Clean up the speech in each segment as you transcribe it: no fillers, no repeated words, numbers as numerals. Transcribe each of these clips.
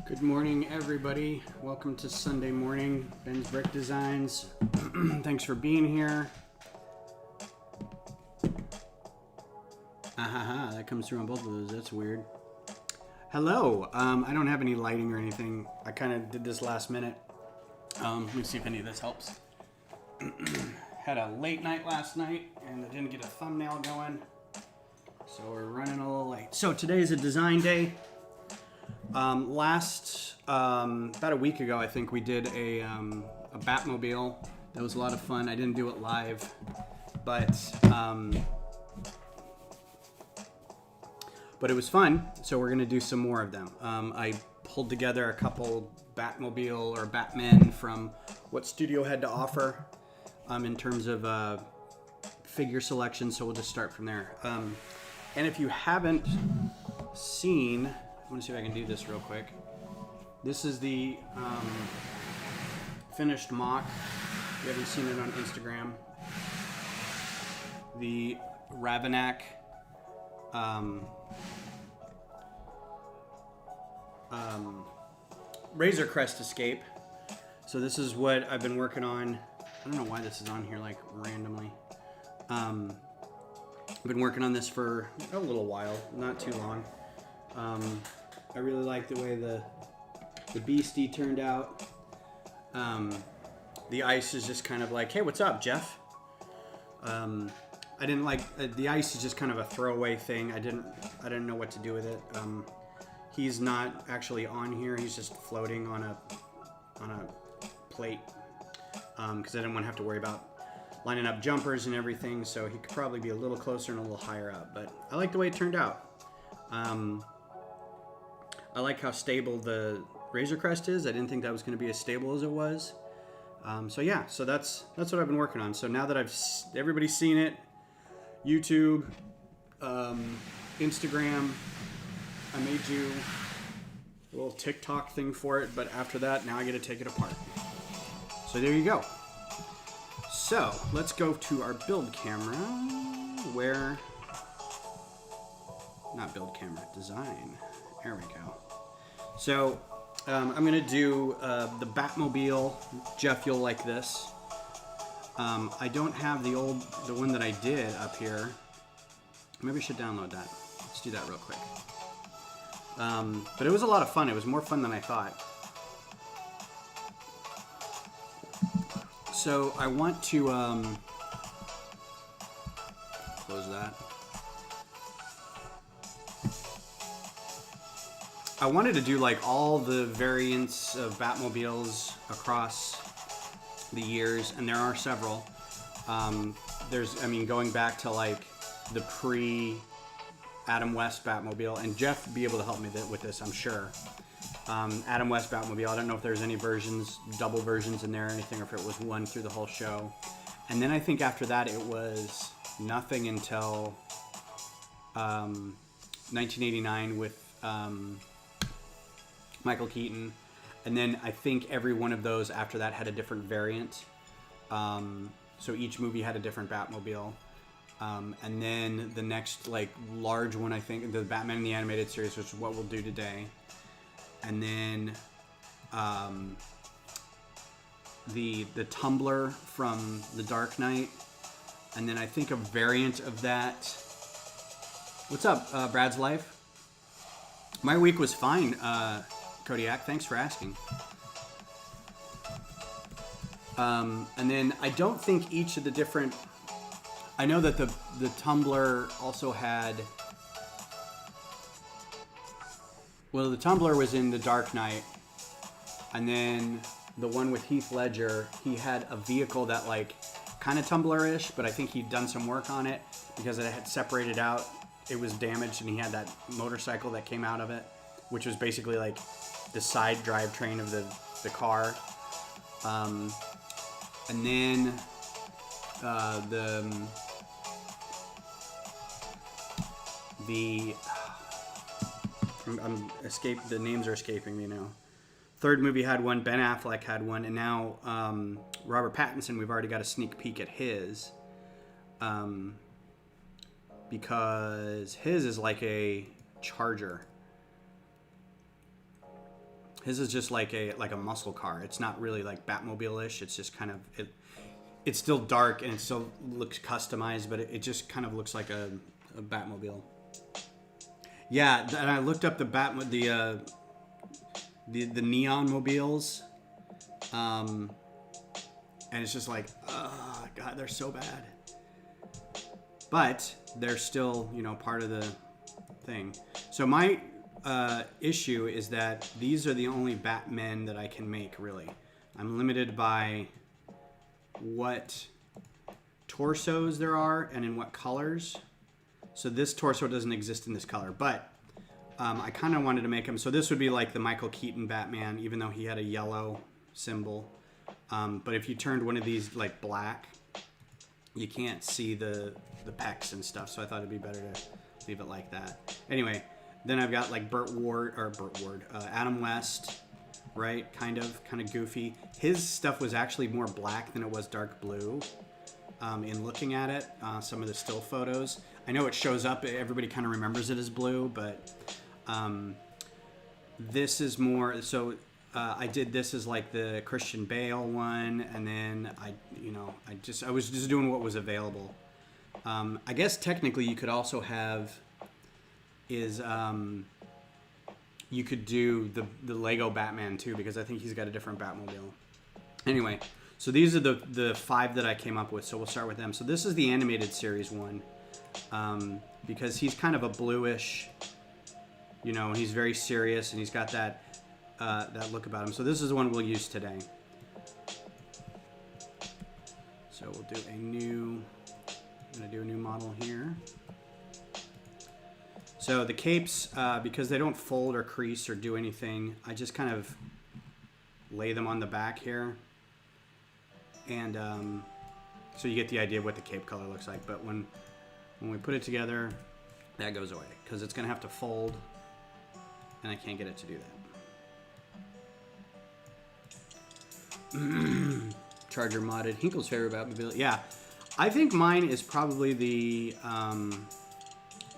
Good morning, everybody. Welcome to Sunday morning, Ben's Brick Designs. Thanks for being here. That comes through on both of those. That's weird. Hello. I don't have any lighting or anything. I kind of did this last minute. Let me see if any of this helps. Had a late night last night, and I didn't get a thumbnail going. So we're running a little late. So today is a design day. About a week ago, I think we did a Batmobile. That was a lot of fun. I didn't do it live, but it was fun. So we're gonna do some more of them. I pulled together a couple Batmobile or Batmen from what Studio had to offer in terms of figure selection. So we'll just start from there. And if you haven't seen, I want to see if I can do this real quick. This is the finished mock. If you haven't seen it on Instagram, the Ravenac Razor Crest Escape. So this is what I've been working on. I don't know why this is on here like randomly. I've been working on this for a little while, not too long. I really like the way the beastie turned out. The ice is just kind of like, hey, what's up, Jeff? I didn't like the ice is just kind of a throwaway thing. I didn't know what to do with it. He's not actually on here. He's just floating on a plate because I didn't want to have to worry about lining up jumpers and everything. So he could probably be a little closer and a little higher up. But I like the way it turned out. I like how stable the Razor Crest is. I didn't think that was going to be as stable as it was. So that's what I've been working on. So now that everybody's seen it, YouTube, Instagram, I made you a little TikTok thing for it, but after that, now I get to take it apart. So there you go. So let's go to our build camera, design. There we go. So I'm gonna do the Batmobile. Jeff, you'll like this. I don't have the one that I did up here. Maybe I should download that. Let's do that real quick. But it was a lot of fun. It was more fun than I thought. So I want to close that. I wanted to do like all the variants of Batmobiles across the years, and there are several. Going back to like the pre-Adam West Batmobile, and Jeff will be able to help me with this, I'm sure. Adam West Batmobile, I don't know if there's any double versions in there or anything, or if it was one through the whole show. And then I think after that it was nothing until 1989 with Michael Keaton, and then I think every one of those after that had a different variant. So each movie had a different Batmobile, and then the next like large one, I think, the Batman in the Animated Series, which is what we'll do today, and then the Tumbler from The Dark Knight, and then I think a variant of that. What's up, Brad's Life? My week was fine. Kodiak, thanks for asking. And then I don't think each of the different... I know that the Tumbler also had... Well, the Tumbler was in The Dark Knight. And then the one with Heath Ledger, he had a vehicle that like kind of Tumbler-ish, but I think he'd done some work on it because it had separated out. It was damaged, and he had that motorcycle that came out of it, which was basically like the side drivetrain of the car. And then the names are escaping me now. Third movie had one, Ben Affleck had one, and now Robert Pattinson, we've already got a sneak peek at his. Because his is like a Charger. His is just like a muscle car. It's not really like Batmobile-ish. It's just kind of it's still dark and it still looks customized, but it just kind of looks like a Batmobile. Yeah, and I looked up the neon mobiles, and it's just like, oh god, they're so bad. But they're still, you know, part of the thing. So my issue is that these are the only Batmen that I can make, really. I'm limited by what torsos there are and in what colors. So this torso doesn't exist in this color, but I kind of wanted to make him. So this would be like the Michael Keaton Batman, even though he had a yellow symbol. But if you turned one of these like black, you can't see the pecs and stuff. So I thought it'd be better to leave it like that. Anyway, then I've got like Adam West, right? Kind of goofy. His stuff was actually more black than it was dark blue. In looking at it, some of the still photos, I know it shows up. Everybody kind of remembers it as blue, but this is more. So I did this as like the Christian Bale one, and then I was just doing what was available. I guess technically you could also have you could do the Lego Batman too, because I think he's got a different Batmobile. Anyway, so these are the 5 that I came up with, so we'll start with them. So this is the animated series one, because he's kind of a bluish, you know, and he's very serious, and he's got that look about him. So this is the one we'll use today. So we'll do I'm gonna do a new model here. So the capes, because they don't fold or crease or do anything, I just kind of lay them on the back here. And so you get the idea of what the cape color looks like. But when we put it together, that goes away because it's going to have to fold, and I can't get it to do that. Charger modded. Hinkle's favorite Batmobile. Yeah, I think mine is probably the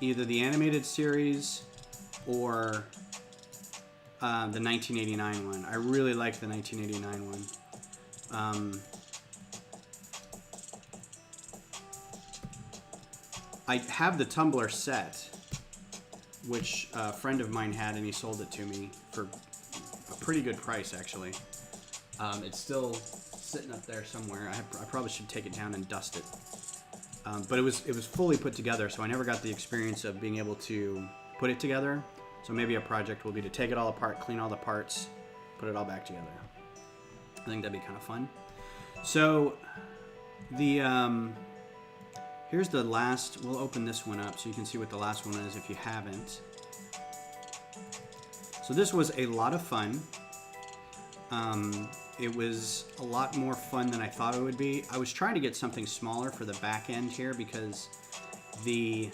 either the animated series or the 1989 one. I really like the 1989 one. I have the tumbler set, which a friend of mine had, and he sold it to me for a pretty good price, actually. It's still sitting up there somewhere. I probably should take it down and dust it. But it was fully put together, so I never got the experience of being able to put it together. So maybe a project will be to take it all apart, clean all the parts, put it all back together. I think that'd be kind of fun. So the here's the last. We'll open this one up so you can see what the last one is if you haven't. So this was a lot of fun. It was a lot more fun than I thought it would be. I was trying to get something smaller for the back end here because the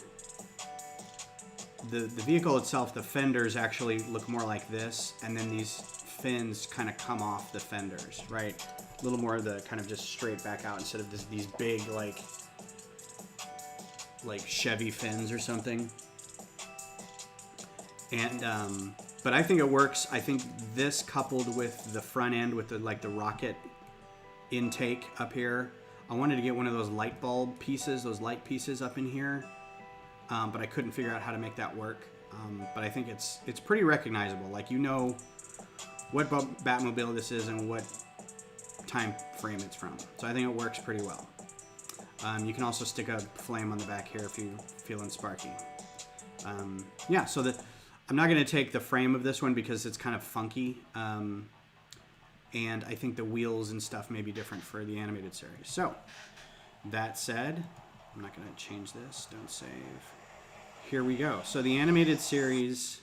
vehicle itself, the fenders actually look more like this, and then these fins kind of come off the fenders, right? A little more of the kind of just straight back out instead of these big like Chevy fins or something. And but I think it works. I think this coupled with the front end with the rocket intake up here. I wanted to get one of those light bulb pieces, those light pieces up in here, but I couldn't figure out how to make that work. But I think it's pretty recognizable. Like, you know what Batmobile this is and what time frame it's from. So I think it works pretty well. You can also stick a flame on the back here if you're feeling sparky. Yeah, so I'm not going to take the frame of this one because it's kind of funky. And I think the wheels and stuff may be different for the animated series. So, that said, I'm not going to change this. Don't save. Here we go. So the animated series,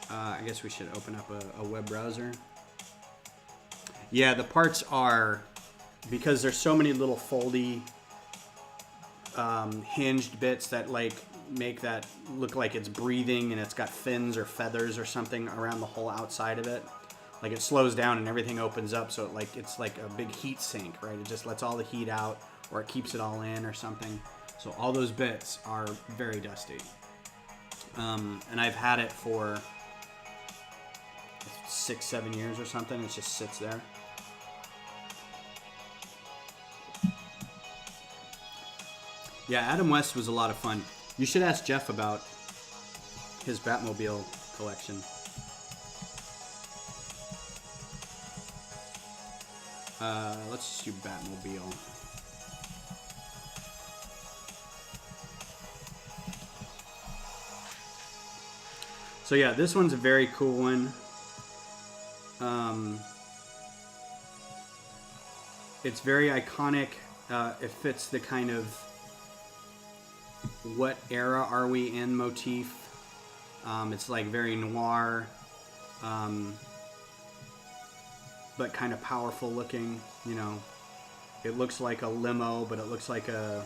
I guess we should open up a web browser. Yeah, the parts are, because there's so many little foldy hinged bits that make that look like it's breathing, and it's got fins or feathers or something around the whole outside of it. Like, it slows down and everything opens up, so it's like a big heat sink, right? It just lets all the heat out, or it keeps it all in or something. So all those bits are very dusty. And I've had it for 6-7 years or something. It just sits there. Yeah, Adam West was a lot of fun. You should ask Jeff about his Batmobile collection. Let's just do Batmobile. So yeah, this one's a very cool one. It's very iconic. It fits the kind of what era are we in motif. It's like very noir, but kind of powerful looking, you know. It looks like a limo, but it looks like a,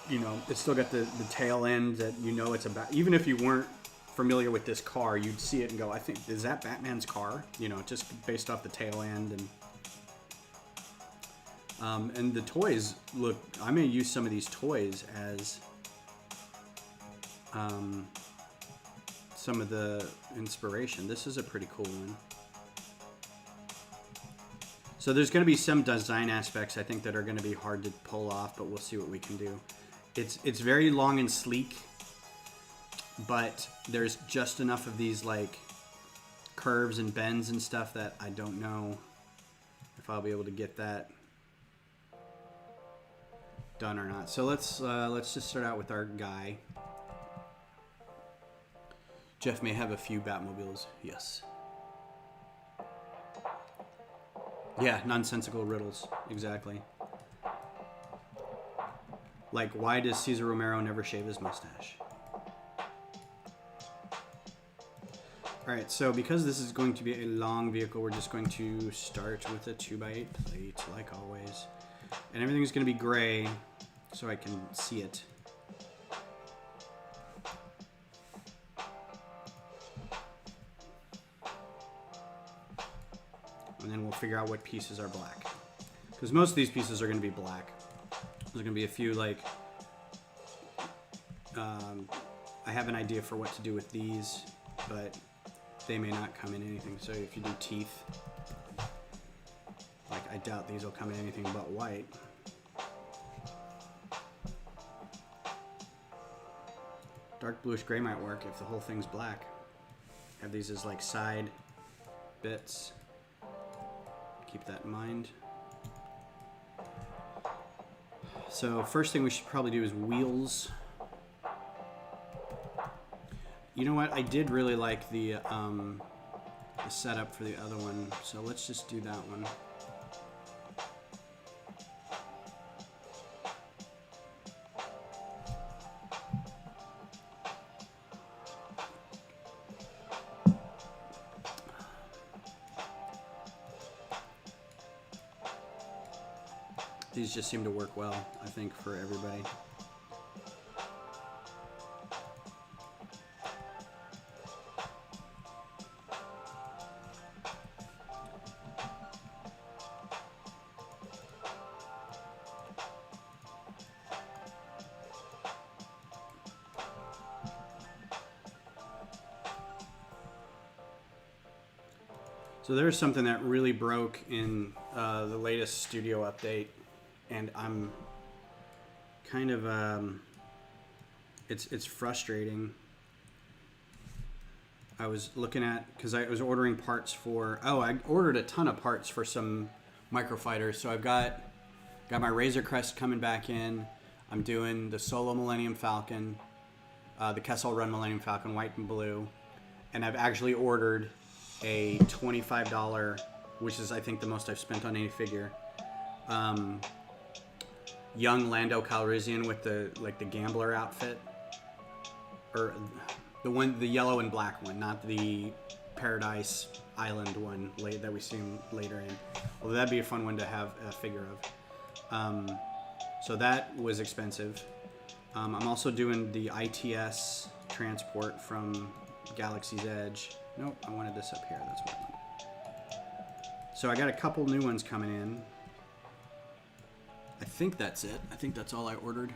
you know, it's still got the tail end that you know it's about. Even if you weren't familiar with this car, you'd see it and go, I think, is that Batman's car? You know, just based off the tail end. And the toys look, I may use some of these toys as some of the inspiration. This is a pretty cool one. So there's going to be some design aspects I think that are going to be hard to pull off, but we'll see what we can do. It's very long and sleek, but there's just enough of these like curves and bends and stuff that I don't know if I'll be able to get that done or not. So let's just start out with our guy. Jeff may have a few Batmobiles. Yes. Yeah, nonsensical riddles. Exactly. Like, why does Cesar Romero never shave his mustache? Alright, so because this is going to be a long vehicle, we're just going to start with a 2x8 plate, like always. And everything's going to be gray, so I can see it. And then we'll figure out what pieces are black. Because most of these pieces are going to be black. There's going to be a few, like... I have an idea for what to do with these, but they may not come in anything. So if you do teeth, like I doubt these will come in anything but white. Dark bluish gray might work if the whole thing's black. Have these as like side bits. Keep that in mind. So first thing we should probably do is wheels. You know what? I did really like the setup for the other one, so let's just do that one. These just seem to work well, I think, for everybody. So there's something that really broke in the latest studio update, and I'm kind of it's frustrating. I was looking at, because I was ordering parts for, I ordered a ton of parts for some Microfighters. So I've got my Razor Crest coming back in. I'm doing the Solo Millennium Falcon, the Kessel Run Millennium Falcon, white and blue, and I've actually ordered a $25, which is I think the most I've spent on any figure, young Lando Calrissian with the gambler outfit, or the yellow and black one, not the Paradise Island one that we see later in. Although that'd be a fun one to have a figure of. So that was expensive. I'm also doing the ITS transport from Galaxy's Edge. Nope, I wanted this up here. That's what I wanted. So I got a couple new ones coming in. I think that's it. I think that's all I ordered.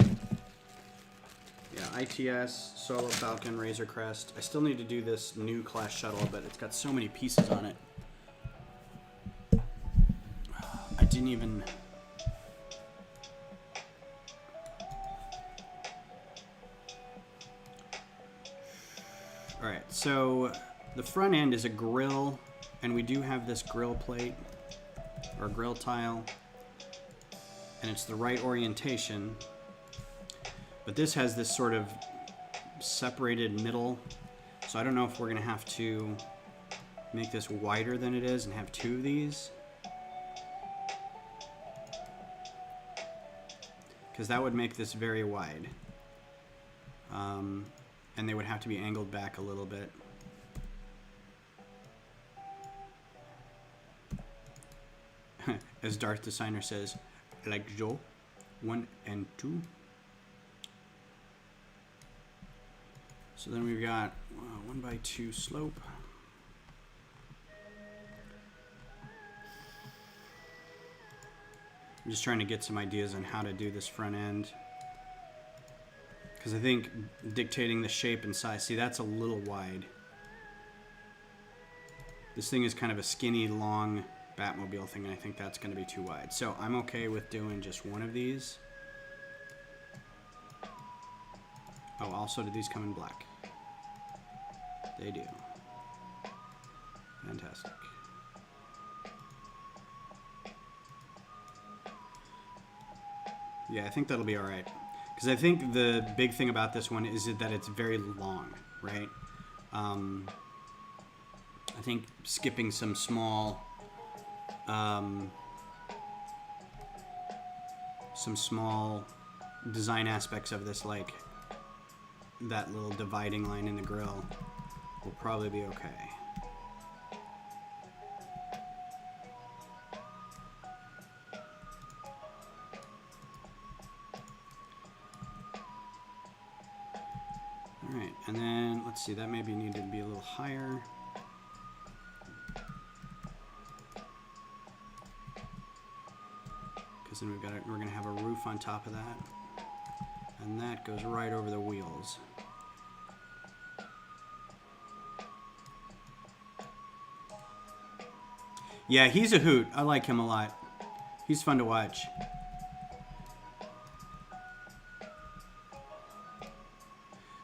Yeah, ITS, Solo Falcon, Razor Crest. I still need to do this new class shuttle, but it's got so many pieces on it. I didn't even... Alright, so the front end is a grill, and we do have this grill plate, or grill tile, and it's the right orientation, but this has this sort of separated middle, so I don't know if we're going to have to make this wider than it is and have two of these, because that would make this very wide. And they would have to be angled back a little bit. As Darth Designer says, like Joe, 1 and 2. So then we've got 1x2 slope. I'm just trying to get some ideas on how to do this front end. Because I think dictating the shape and size, see, that's a little wide. This thing is kind of a skinny, long Batmobile thing, and I think that's going to be too wide. So I'm okay with doing just one of these. Oh, also, do these come in black? They do. Fantastic. Yeah, I think that'll be all right. Because I think the big thing about this one is that it's very long, right? I think skipping some small design aspects of this, like that little dividing line in the grill, will probably be okay. Alright, and then let's see, that maybe needed to be a little higher. Because then we're going to have a roof on top of that. And that goes right over the wheels. Yeah, he's a hoot. I like him a lot. He's fun to watch.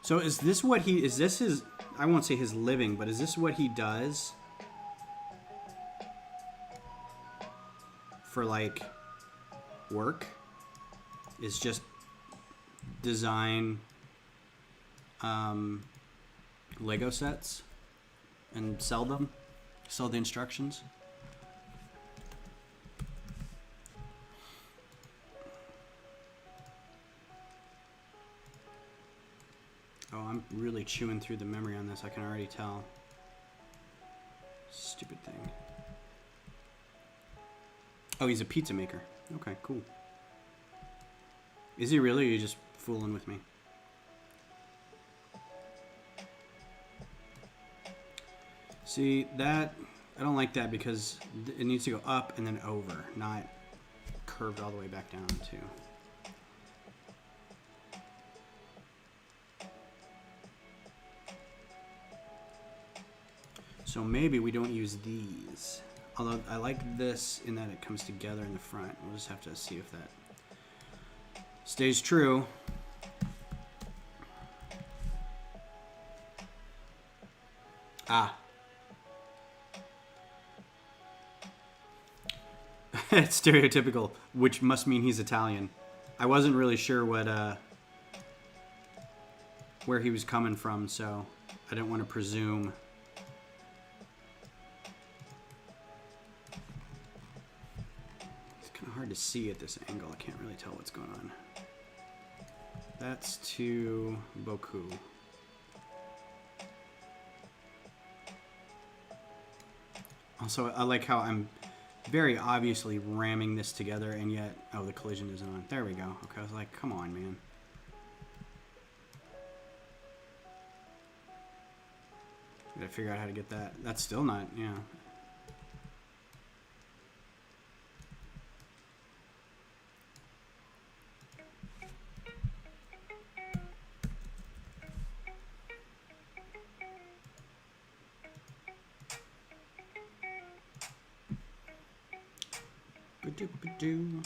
So is this what is this his, I won't say his living, but is this what he does for like work? Is just design Lego sets and sell them? Sell the instructions? Oh, I'm really chewing through the memory on this, I can already tell. Stupid thing. Oh, he's a pizza maker. Okay, cool. Is he really, or are you just fooling with me? See, that, I don't like that because it needs to go up and then over, not curved all the way back down too. So maybe we don't use these. Although I like this in that it comes together in the front. We'll just have to see if that stays true. Ah. It's stereotypical, which must mean he's Italian. I wasn't really sure what where he was coming from, so I didn't want to presume. Hard to see at this angle. I can't really tell what's going on. That's too beaucoup. Also, I like how I'm very obviously ramming this together, and yet, oh, the collision isn't on. There we go. Okay, I was like, come on, man. Gotta figure out how to get that. That's still not, yeah. Ba-doop-a-doo.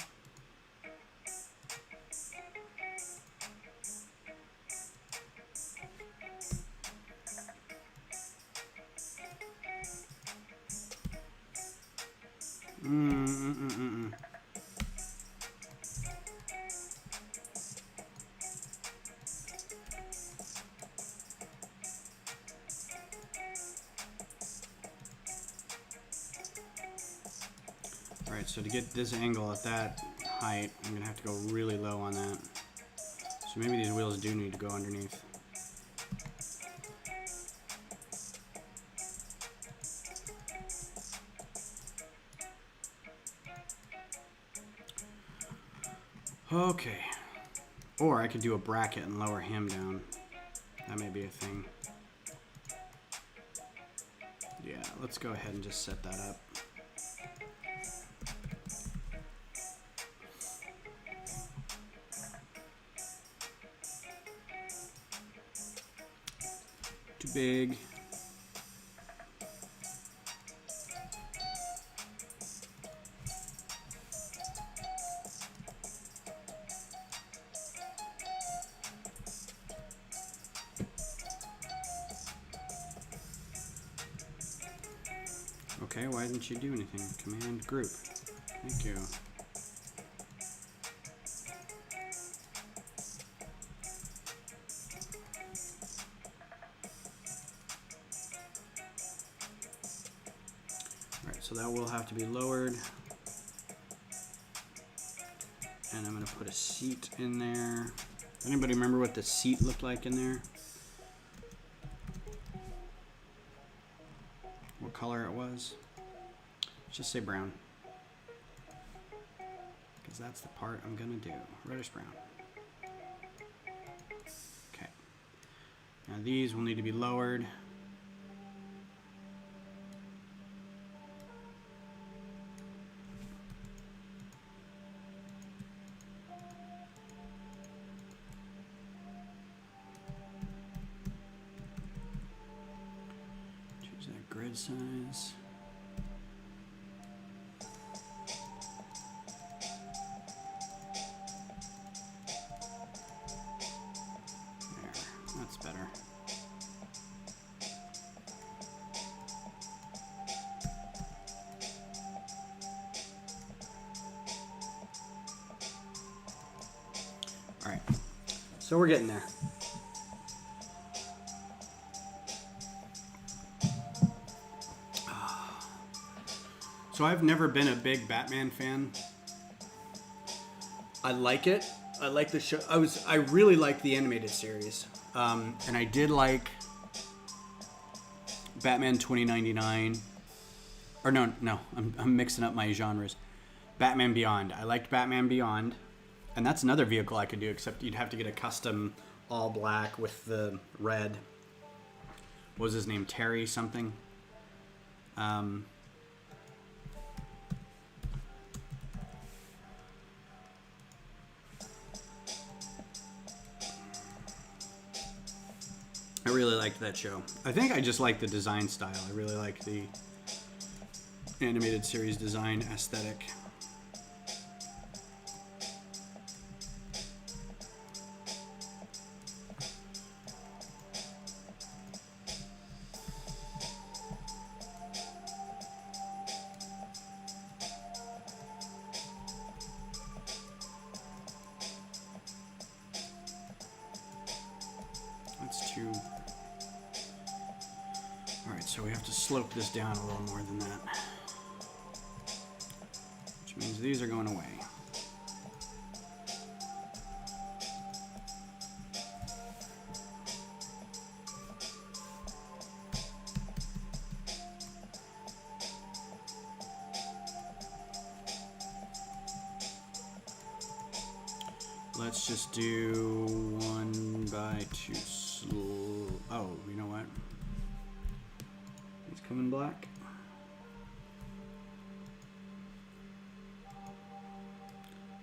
Alright, so to get this angle at that height, I'm going to have to go really low on that. So maybe these wheels do need to go underneath. Okay. Or I could do a bracket and lower him down. That may be a thing. Yeah, let's go ahead and just set that up. Too big. Okay, why didn't you do anything? Command group. Thank you. Alright, so that will have to be lowered. And I'm going to put a seat in there. Anybody remember what the seat looked like in there? What color it was? Let's just say brown. Because that's the part I'm going to do. Reddish brown. Okay. Now these will need to be lowered. Grid size. There, that's better. All right, so we're getting there. So I've never been a big Batman fan. I like it. I like the show. I really like the animated series, and I did like Batman 2099. Or no, I'm mixing up my genres. Batman Beyond. I liked Batman Beyond, and that's another vehicle I could do. Except you'd have to get a custom all black with the red. What was his name? Terry something. I really liked that show. I think I just like the design style. I really like the animated series design aesthetic. That's too... Alright, so we have to slope this down a little more than that. Which means these are going away. Let's just do 1x2 Oh, you know what? These come in black.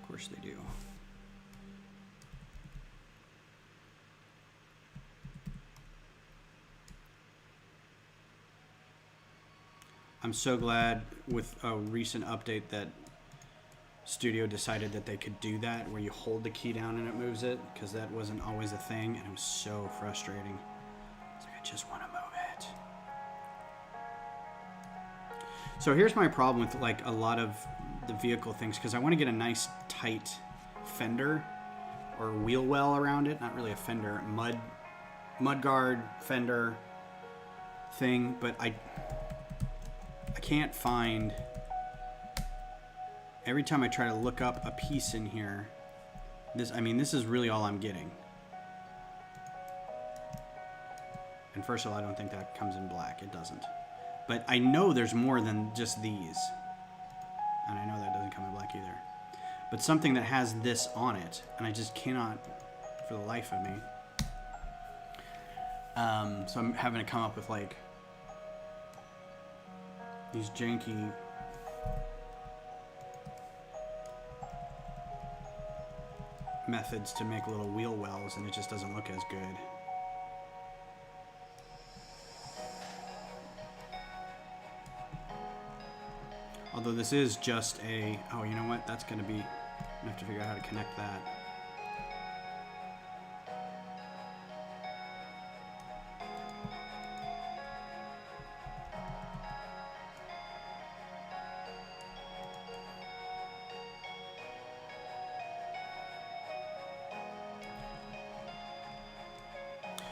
Of course they do. I'm so glad with a recent update that studio decided that they could do that, where you hold the key down and it moves it, because that wasn't always a thing, and it was so frustrating. It's like, I just want to move it. So here's my problem with like a lot of the vehicle things, because I want to get a nice tight fender or wheel well around it. Not really a fender, mud guard fender thing, but I can't find. Every time I try to look up a piece in here, this is really all I'm getting. And first of all, I don't think that comes in black. It doesn't. But I know there's more than just these. And I know that doesn't come in black either. But something that has this on it, and I just cannot, for the life of me. So I'm having to come up with like these janky methods to make little wheel wells, and it just doesn't look as good. Although this is just a, oh, you know what? That's going to be, I have to figure out how to connect that.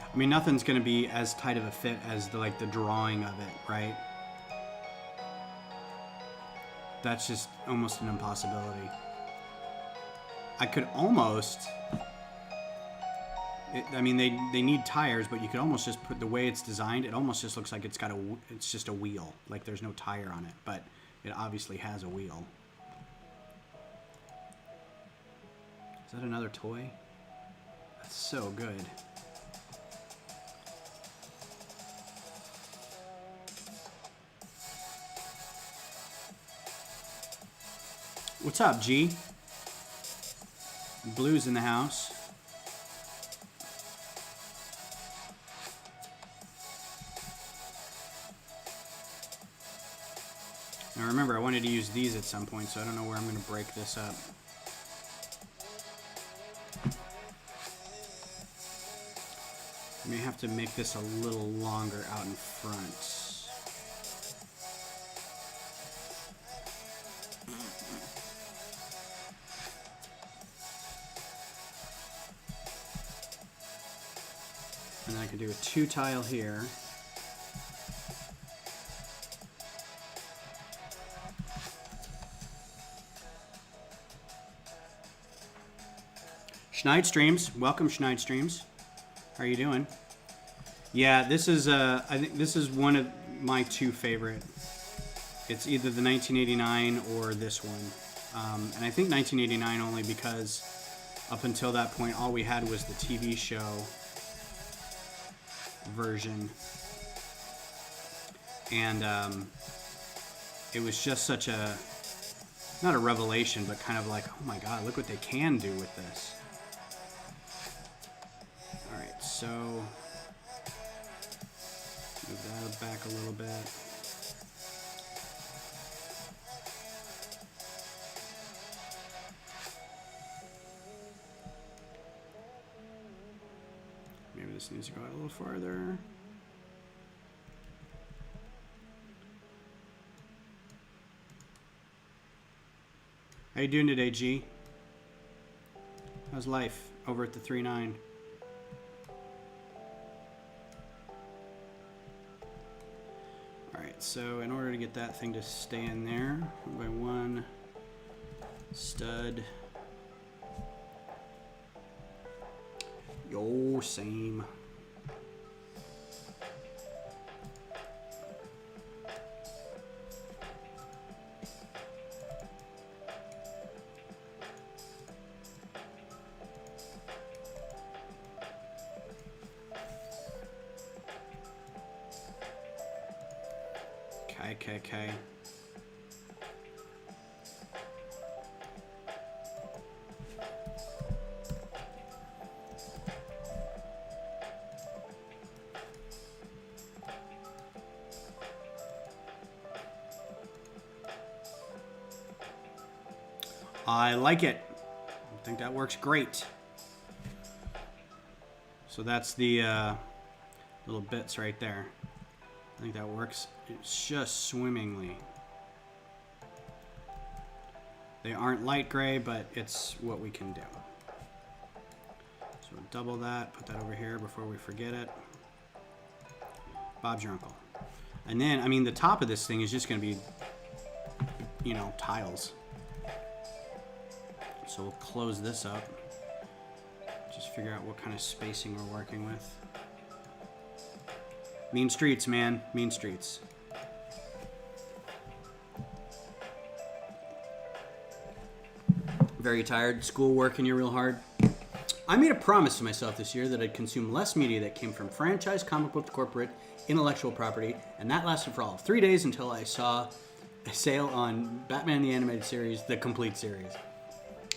I mean, nothing's going to be as tight of a fit as the drawing of it, right? That's just almost an impossibility. I could almost, I mean, they need tires, but you could almost just put, the way it's designed, it almost just looks like it's just a wheel. Like there's no tire on it, but it obviously has a wheel. Is that another toy? That's so good. What's up, G? Blue's in the house. Now remember, I wanted to use these at some point, so I don't know where I'm going to break this up. I may have to make this a little longer out in front. And I could do a 2-tile here. Schneid Streams, welcome Schneid Streams. How are you doing? Yeah, this is I think this is one of my two favorite. It's either the 1989 or this one, and I think 1989 only because up until that point, all we had was the TV show version, and it was just such a, not a revelation, but kind of like, oh my god, look what they can do with this. Alright, so move that back a little bit. Maybe this needs to go out a little farther. How you doing today, G? How's life over at the 3-9? Alright, so in order to get that thing to stay in there, one by one, stud. Yo, same. Okay. I like it. I think that works great. So that's the little bits right there. I think that works. It's just swimmingly. They aren't light gray, but it's what we can do. So we'll double that, put that over here before we forget it. Bob's your uncle. And then, I mean, the top of this thing is just going to be, you know, tiles. So we'll close this up. Just figure out what kind of spacing we're working with. Mean streets, man. Mean streets. Very tired. School working you real hard. I made a promise to myself this year that I'd consume less media that came from franchise, comic book, corporate, intellectual property, and that lasted for all of 3 days until I saw a sale on Batman the Animated Series, the complete series.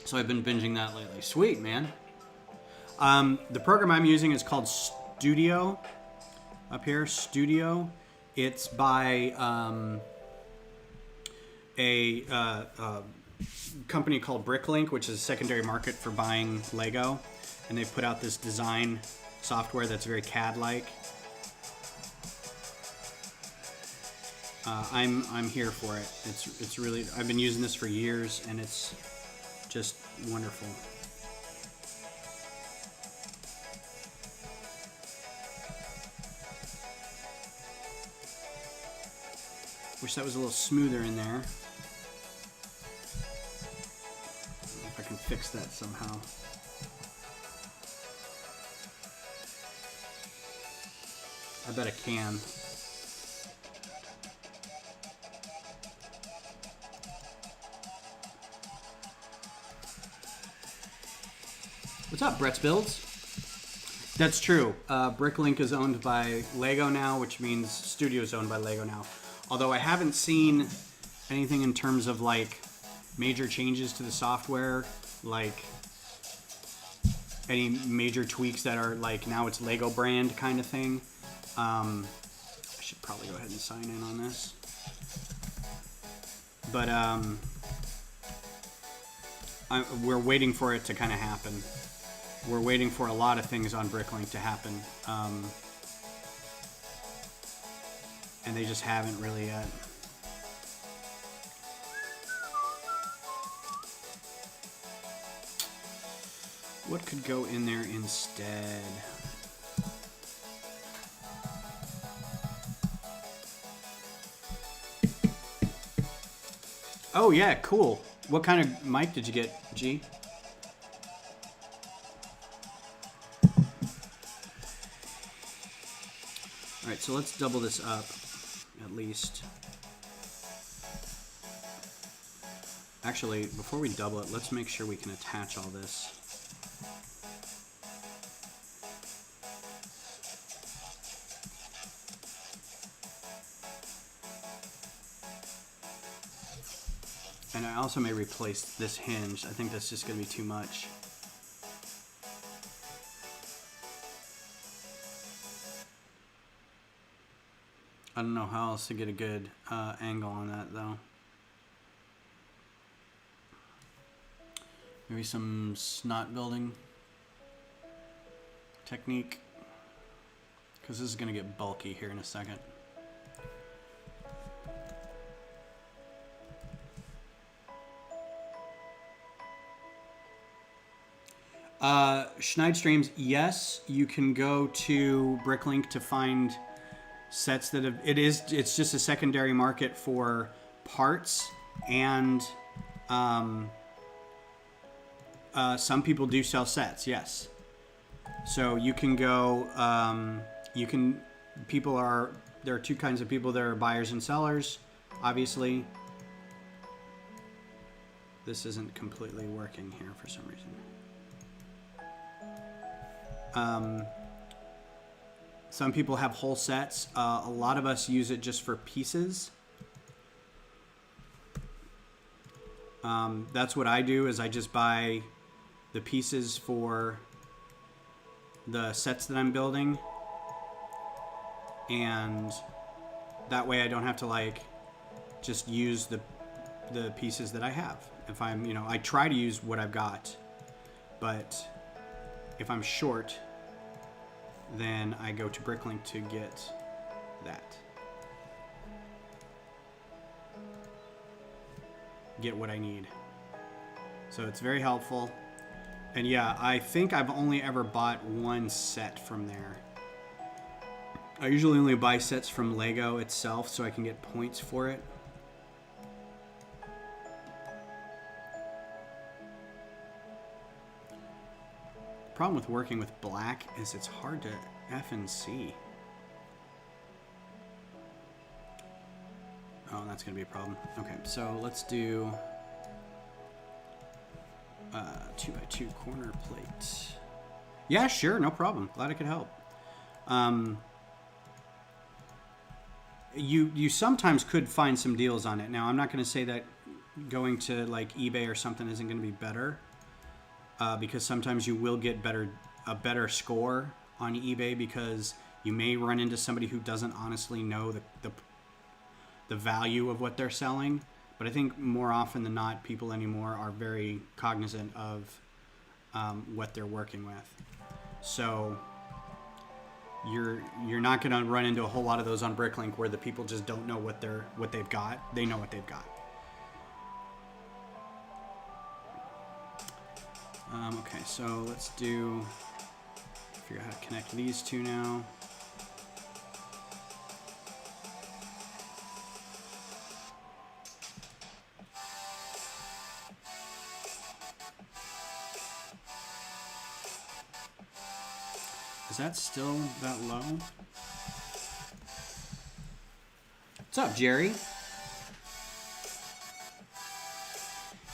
So I've been binging that lately. Sweet, man. The program I'm using is called Studio. Up here, Studio. It's by a company called Bricklink, which is a secondary market for buying Lego, and they've put out this design software that's very CAD-like. I'm here for it. It's really, I've been using this for years, and it's just wonderful. Wish that was a little smoother in there. If I can fix that somehow. I bet I can. What's up, Brett's Builds? That's true. Bricklink is owned by Lego now, which means Studio is owned by Lego now. Although I haven't seen anything in terms of like major changes to the software, like any major tweaks that are like now it's Lego brand kind of thing. I should probably go ahead and sign in on this. But we're waiting for it to kind of happen. We're waiting for a lot of things on Bricklink to happen. And they just haven't really yet. What could go in there instead? Oh yeah, cool. What kind of mic did you get, G? All right, so let's double this up, at least. Actually, before we double it, let's make sure we can attach all this. And I also may replace this hinge. I think that's just going to be too much. I don't know how else to get a good angle on that, though. Maybe some snot building technique, because this is going to get bulky here in a second. Schneid Streams, yes, you can go to Bricklink to find sets that have, it's just a secondary market for parts, and some people do sell sets, yes. So you can go, there are two kinds of people. There are buyers and sellers, obviously. This isn't completely working here for some reason. Some people have whole sets. A lot of us use it just for pieces. That's what I do, is I just buy the pieces for the sets that I'm building. And that way I don't have to like just use the pieces that I have. If I'm, you know, I try to use what I've got, but if I'm short, then I go to Bricklink to get that. Get what I need. So it's very helpful. And yeah, I think I've only ever bought one set from there. I usually only buy sets from Lego itself so I can get points for it. The problem with working with black is it's hard to effing see. Oh, that's going to be a problem. Okay, so let's do 2x2 corner plate. Yeah, sure, no problem. Glad I could help. You sometimes could find some deals on it. Now, I'm not going to say that going to like eBay or something isn't going to be better, because sometimes you will get a better score on eBay because you may run into somebody who doesn't honestly know the value of what they're selling. But I think more often than not, people anymore are very cognizant of what they're working with. So you're not going to run into a whole lot of those on Bricklink where the people just don't know what they've got. They know what they've got. Okay, so let's figure out how to connect these two now. Is that still that low? What's up, Jerry?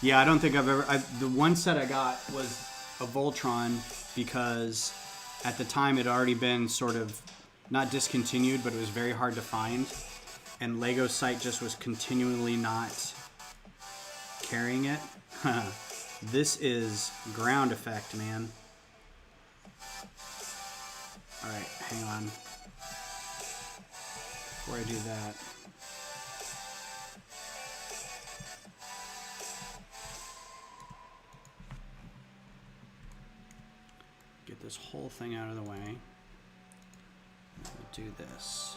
Yeah, I don't think I've ever... the one set I got was a Voltron because at the time it had already been sort of not discontinued, but it was very hard to find. And Lego's site just was continually not carrying it. This is ground effect, man. Alright, hang on. Before I do that... get this whole thing out of the way. We'll do this.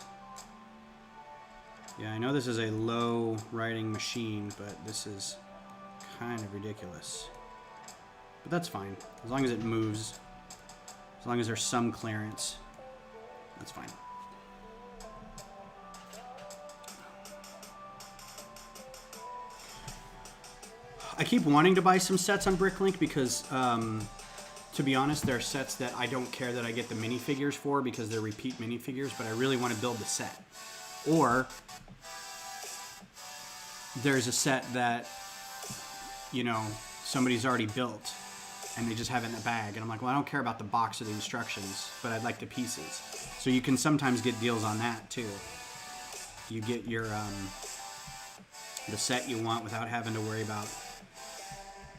Yeah, I know this is a low riding machine, but this is kind of ridiculous. But that's fine. As long as it moves, as long as there's some clearance, that's fine. I keep wanting to buy some sets on Bricklink because, to be honest, there are sets that I don't care that I get the minifigures for because they're repeat minifigures, but I really want to build the set. Or there's a set that, you know, somebody's already built and they just have it in the bag. And I'm like, well, I don't care about the box or the instructions, but I'd like the pieces. So you can sometimes get deals on that too. You get your the set you want without having to worry about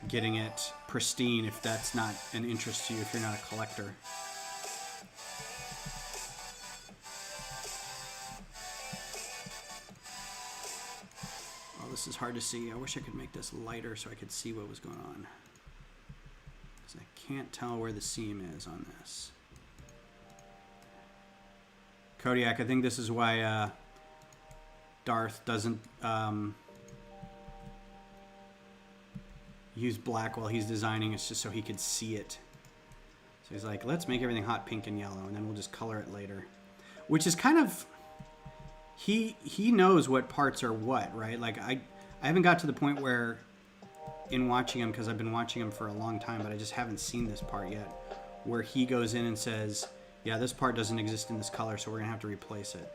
getting it pristine if that's not an interest to you, if you're not a collector. Oh, this is hard to see. I wish I could make this lighter so I could see what was going on. Because I can't tell where the seam is on this. Kodiak, I think this is why Darth doesn't use black while he's designing. It's just so he could see it. So he's like, let's make everything hot pink and yellow, and then we'll just color it later. Which is kind of... He knows what parts are what, right? Like, I haven't got to the point where, in watching him, because I've been watching him for a long time, but I just haven't seen this part yet, where he goes in and says, yeah, this part doesn't exist in this color, so we're going to have to replace it.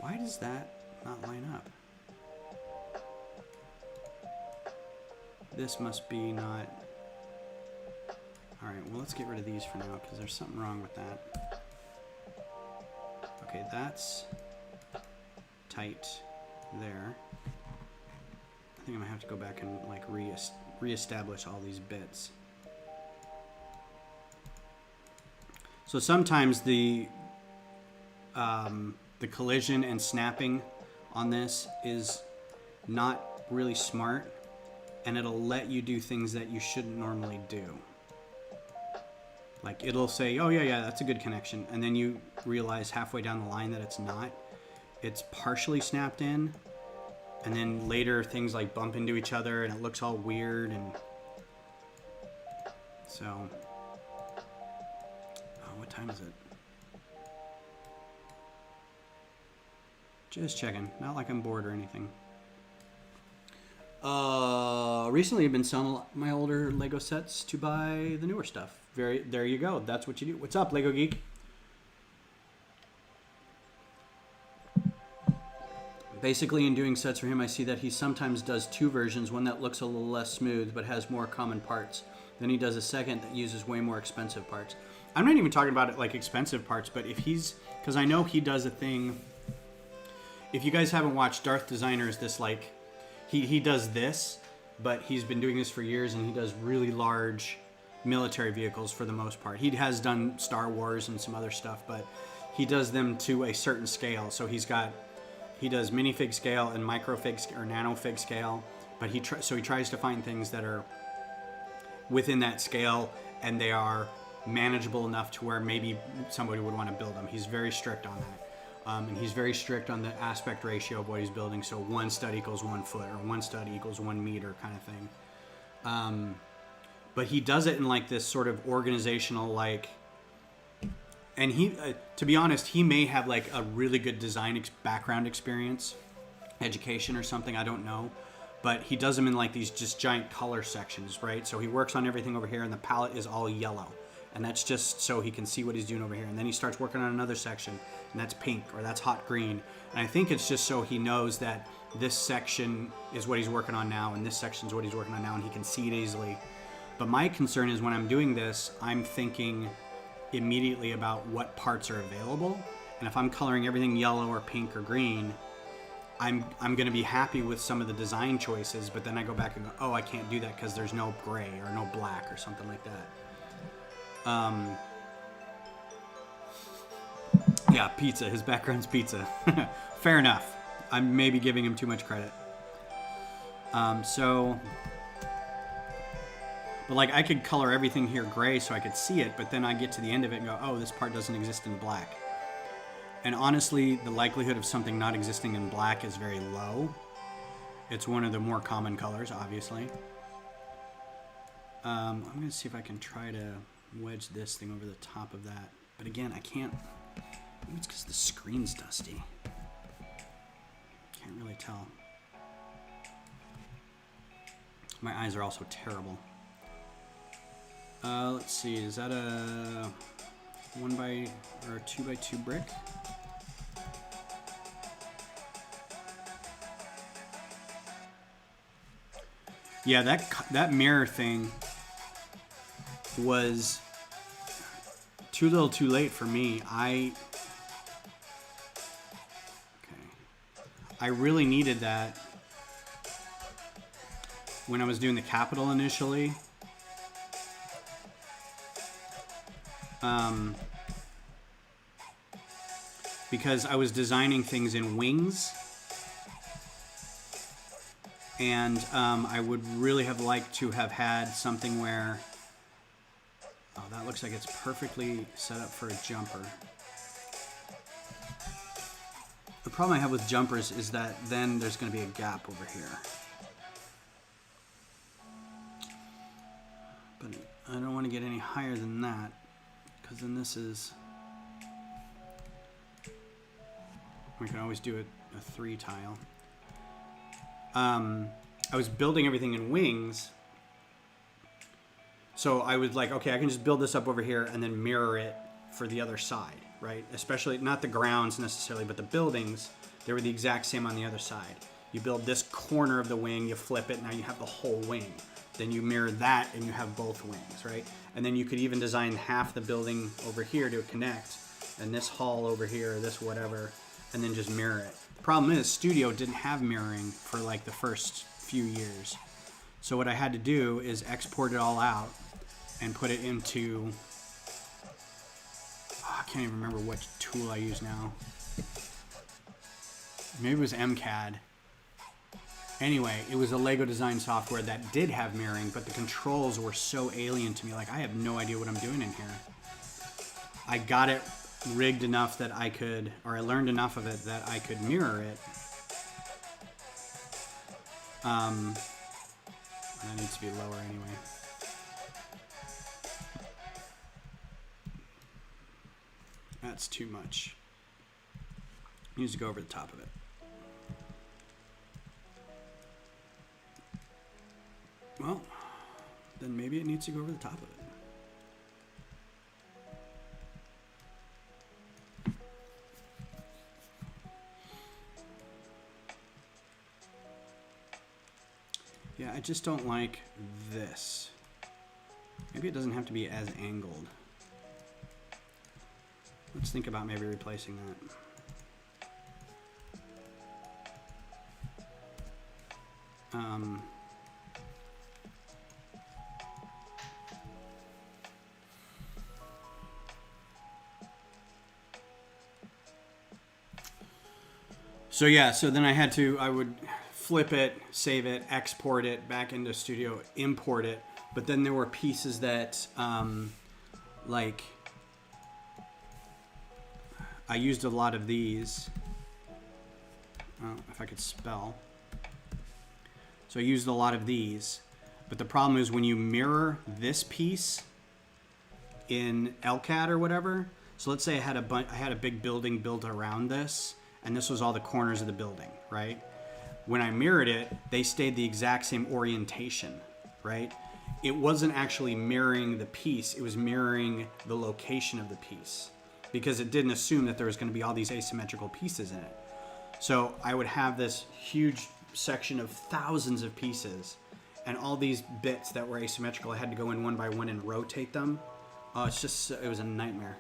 Why does that not line up? This must be not... Alright, well, let's get rid of these for now, because there's something wrong with that. Okay, that's tight there. I think I'm going to have to go back and, like, re-establish all these bits. So sometimes the collision and snapping on this is not really smart, and it'll let you do things that you shouldn't normally do. Like it'll say, oh yeah, that's a good connection. And then you realize halfway down the line that it's not. It's partially snapped in. And then later things like bump into each other and it looks all weird. And so, oh, what time is it? Just checking. Not like I'm bored or anything. Recently I've been selling my older Lego sets to buy the newer stuff. There you go. That's what you do. What's up, Lego Geek? Basically, in doing sets for him, I see that he sometimes does two versions, one that looks a little less smooth but has more common parts. Then he does a second that uses way more expensive parts. I'm not even talking about it like expensive parts, but if he's, because I know he does a thing. If you guys haven't watched Darth Designers, this like, he does this, but he's been doing this for years, and he does really large military vehicles for the most part. He has done Star Wars and some other stuff, but he does them to a certain scale. So he does minifig scale and microfig or nanofig scale, but he tries to find things that are within that scale and they are manageable enough to where maybe somebody would want to build them. He's very strict on that. And he's very strict on the aspect ratio of what he's building. So 1 stud equals 1 foot, or 1 stud equals 1 meter kind of thing. But he does it in like this sort of organizational, like, and he, to be honest, he may have like a really good design background experience, education or something, I don't know. But he does them in like these just giant color sections, right? So he works on everything over here and the palette is all yellow. And that's just so he can see what he's doing over here. And then he starts working on another section, and that's pink, or that's hot green. And I think it's just so he knows that this section is what he's working on now, and this section is what he's working on now, and he can see it easily. But my concern is when I'm doing this, I'm thinking immediately about what parts are available. And if I'm coloring everything yellow or pink or green, I'm going to be happy with some of the design choices, but then I go back and go, oh, I can't do that because there's no gray or no black or something like that. Yeah, pizza. His background's pizza. Fair enough. I'm maybe giving him too much credit. But like I could color everything here gray so I could see it, but then I get to the end of it and go, oh, this part doesn't exist in black. And honestly, the likelihood of something not existing in black is very low. It's one of the more common colors, obviously. I'm going to see if I can try to wedge this thing over the top of that. But again, I can't. Maybe it's because the screen's dusty. Can't really tell. My eyes are also terrible. Let's see, is that a 2x2 brick? Yeah, that mirror thing was too little too late for me. I really needed that when I was doing the Capitol initially. Because I was designing things in wings, and I would really have liked to have had something where, oh, that looks like it's perfectly set up for a jumper. The problem I have with jumpers is that then there's going to be a gap over here. But I don't want to get any higher than that, because then this is... We can always do a 3 tile. I was building everything in wings, so I was like, okay, I can just build this up over here and then mirror it for the other side, right? Especially not the grounds necessarily, but the buildings, they were the exact same on the other side. You build this corner of the wing, you flip it, now you have the whole wing. Then you mirror that and you have both wings, right? And then you could even design half the building over here to connect, and this hall over here, this whatever, and then just mirror it. The problem is, Studio didn't have mirroring for like the first few years. So what I had to do is export it all out and put it into, I can't even remember what tool I use now. Maybe it was MCAD. Anyway, it was a Lego design software that did have mirroring, but the controls were so alien to me. Like, I have no idea what I'm doing in here. I got it rigged enough that I could, or I learned enough of it that I could mirror it. That needs to be lower anyway. That's too much. Needs to go over the top of it. Well, then maybe it needs to go over the top of it. Yeah, I just don't like this. Maybe it doesn't have to be as angled. Let's think about maybe replacing that. So yeah, so then I would flip it, save it, export it back into Studio, import it. But then there were pieces that, like, I used a lot of these. Oh, if I could spell. So I used a lot of these. But the problem is when you mirror this piece in LCAD or whatever. So let's say I had a big building built around this, and this was all the corners of the building, right? When I mirrored it, they stayed the exact same orientation, right? It wasn't actually mirroring the piece, it was mirroring the location of the piece, because it didn't assume that there was going to be all these asymmetrical pieces in it. So I would have this huge section of thousands of pieces, and all these bits that were asymmetrical, I had to go in one by one and rotate them. Oh, it was a nightmare.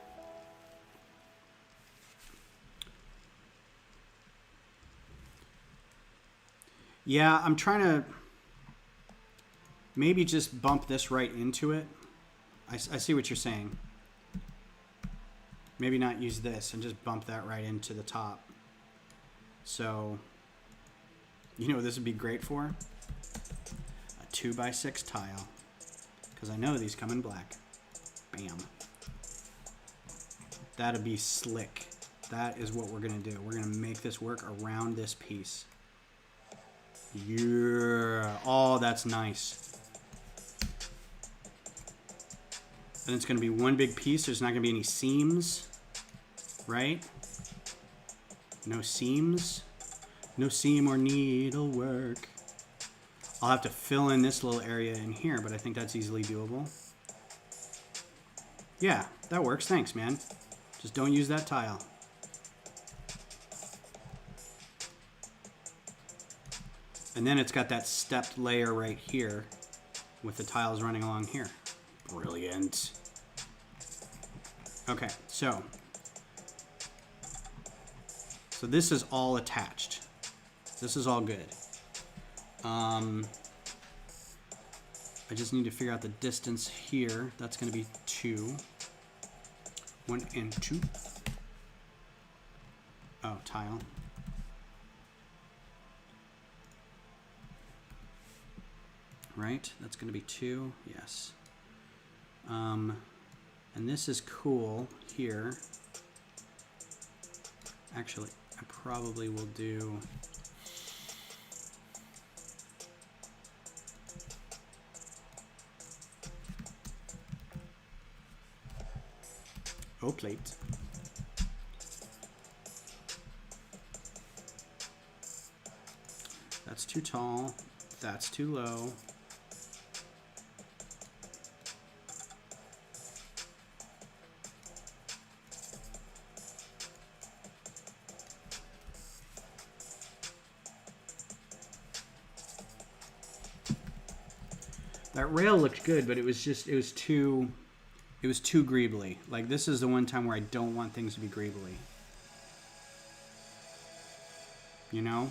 Yeah, I'm trying to maybe just bump this right into it. I see what you're saying. Maybe not use this and just bump that right into the top. So, you know what this would be great for? A 2x6 tile. Because I know these come in black. Bam. That'd be slick. That is what we're going to do. We're going to make this work around this piece. Yeah. Oh, that's nice. And it's going to be one big piece. There's not going to be any seams, right? No seams. No seam or needle work. I'll have to fill in this little area in here, but I think that's easily doable. Yeah, that works. Thanks, man. Just don't use that tile. And then it's got that stepped layer right here with the tiles running along here. Brilliant. Okay, so this is all attached. This is all good. I just need to figure out the distance here. That's going to be 2. 1 and 2. Oh, tile. Right, that's going to be 2, yes. And this is cool here. Actually, I probably will do... O plate. That's too tall. That's too low. That rail looked good, but it was too greebly. Like, this is the one time where I don't want things to be greebly. You know?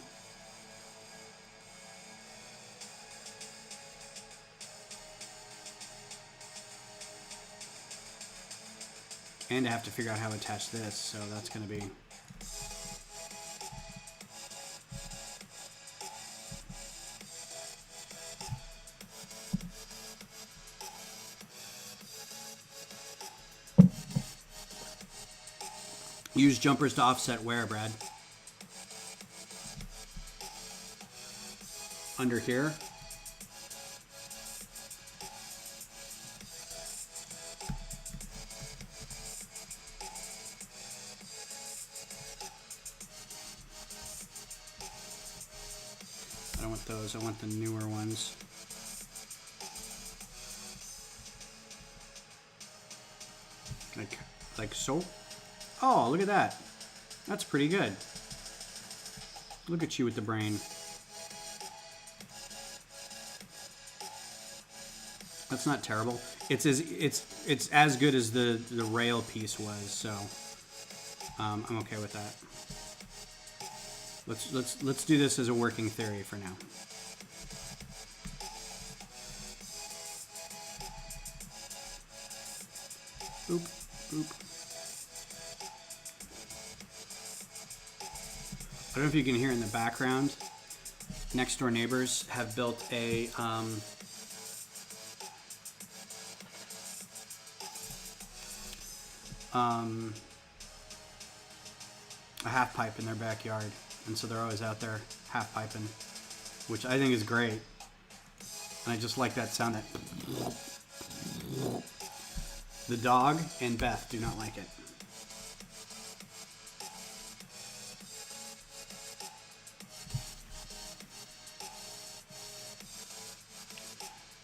And I have to figure out how to attach this, so that's going to be... Use jumpers to offset where, Brad? Under here? I don't want those, I want the newer ones. Like so? Oh, look at that. That's pretty good. Look at you with the brain. That's not terrible. It's as good as the rail piece was, so I'm okay with that. Let's do this as a working theory for now. Boop, boop. I don't know if you can hear in the background. Next door neighbors have built a half pipe in their backyard, and so they're always out there half piping, which I think is great. And I just like that sound. That the dog and Beth do not like it.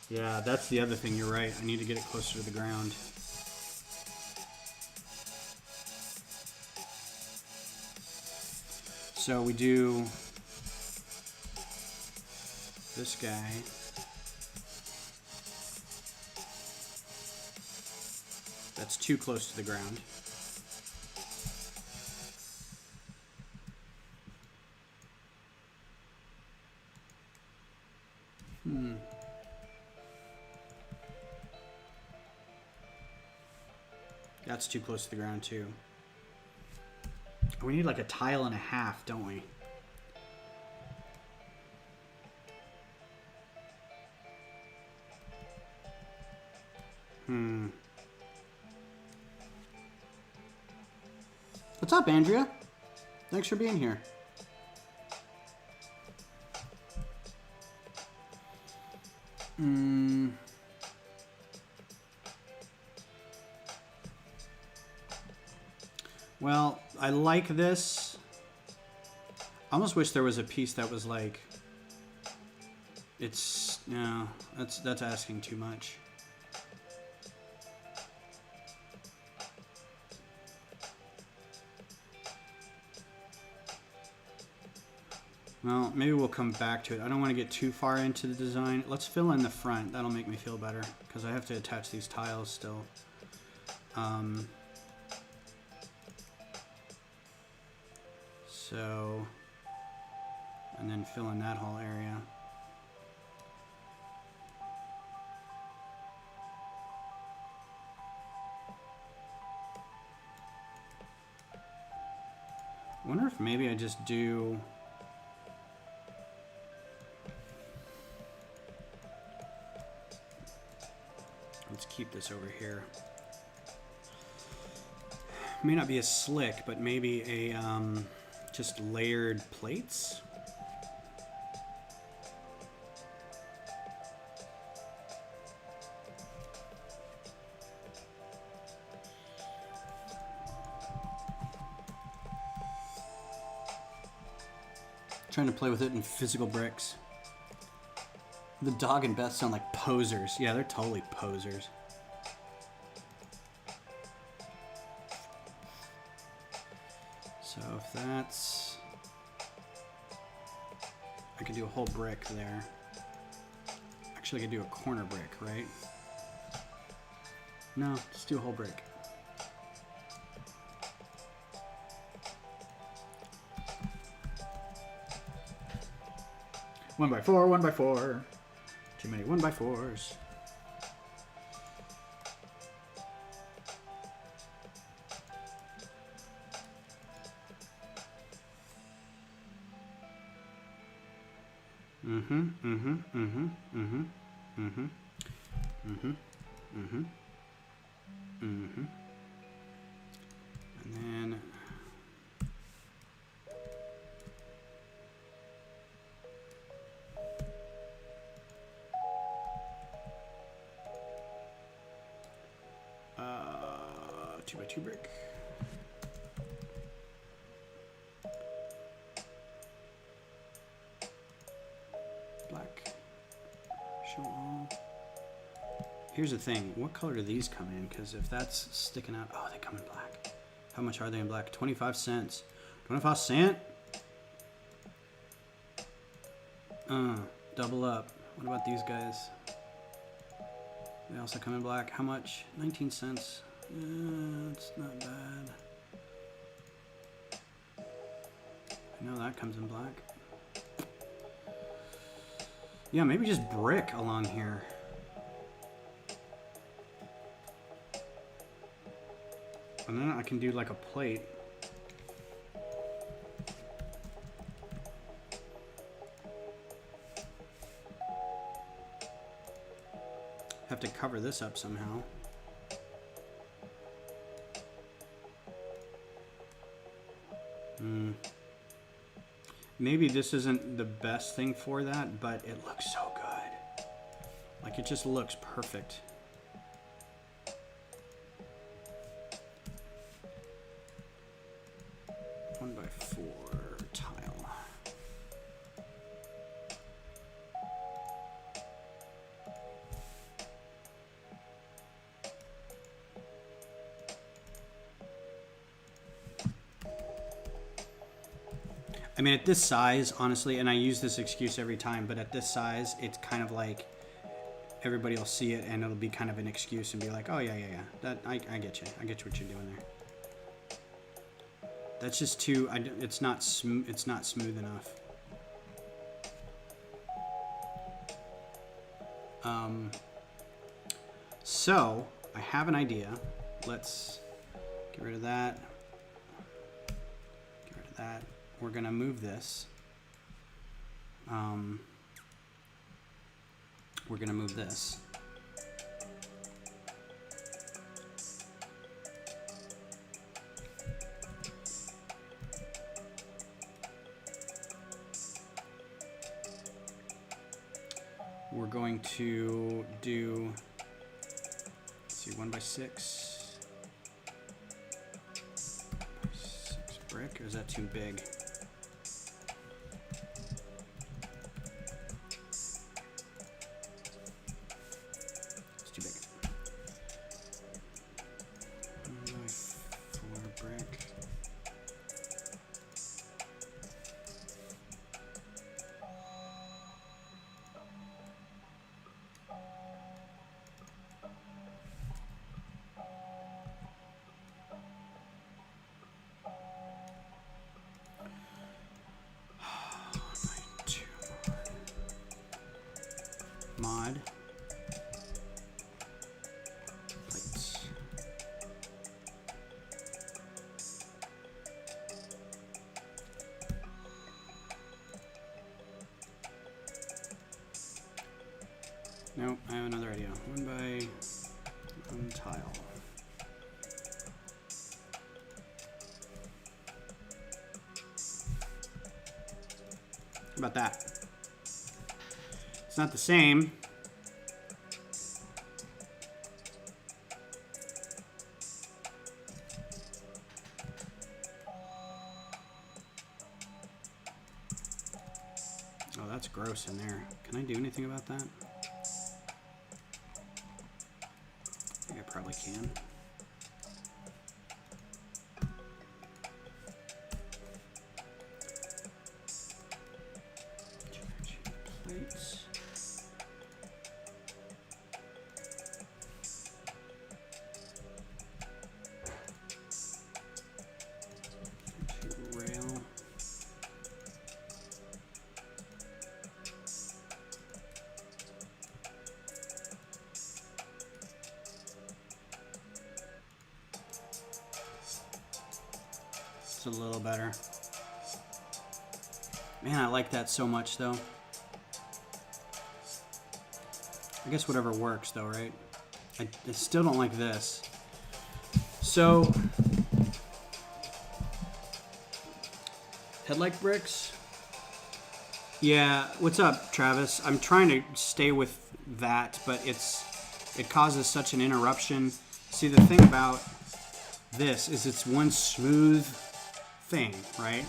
Yeah, that's the other thing. You're right. I need to get it closer to the ground. So we do this guy. That's too close to the ground. That's too close to the ground too. We need like a tile and a half, don't we? What's up, Andrea? Thanks for being here. Well, I like this. I almost wish there was a piece that was like, it's, no, that's asking too much. Well, maybe we'll come back to it. I don't want to get too far into the design. Let's fill in the front. That'll make me feel better because I have to attach these tiles still. So, and then fill in that whole area. I wonder if maybe I just do... Let's keep this over here. May not be as slick, but maybe a just layered plates. Trying to play with it in physical bricks. The dog and Beth sound like posers. Yeah, they're totally posers. So if that's... I could do a whole brick there. Actually, I could do a corner brick, right? No, just do a whole brick. One by four, 1 by 4. Too many 1x4s. And then 2x2 brick. Black. Show all. Here's the thing. What color do these come in? Because if that's sticking out... Oh, they come in black. How much are they in black? 25 cents. 25 cents? Double up. What about these guys? They also come in black. How much? 19 cents. It's not bad. I know that comes in black. Yeah, maybe just brick along here. And then I can do like a plate. Have to cover this up somehow. Maybe this isn't the best thing for that, but it looks so good. Like, it just looks perfect. One by 4 tile. I mean, at this size, honestly, and I use this excuse every time, but at this size, it's kind of like everybody will see it and it'll be kind of an excuse and be like, oh, yeah. That I get you. I get what you're doing there. That's just too, it's not smooth enough. So, I have an idea. Let's get rid of that. Get rid of that. We're gonna move this. We're gonna move this. We're going to do, let's see, 1 by 6. 6 brick, or is that too big? Mod plates. Nope, I have another idea. 1 by 1 tile. How about that? It's not the same. Oh, that's gross in there. Can I do anything about that? I think I probably can. Plates. Rail. It's a little better. Man, I like that so much though. I guess whatever works though, right? I still don't like this. So, headlight bricks. Yeah, what's up, Travis? I'm trying to stay with that, but it causes such an interruption. See, the thing about this is it's one smooth thing, right?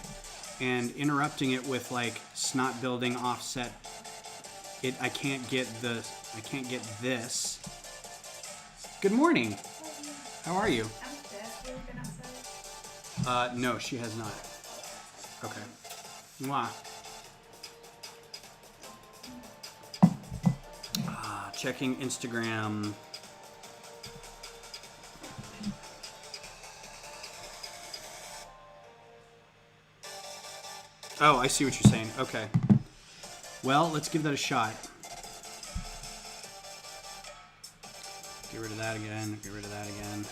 And interrupting it with like snot building offset, I can't get this. Good morning. How are you? No, she has not. Okay. Mwah. Checking Instagram. Oh, I see what you're saying. Okay. Well, let's give that a shot. Get rid of that again. Get rid of that again.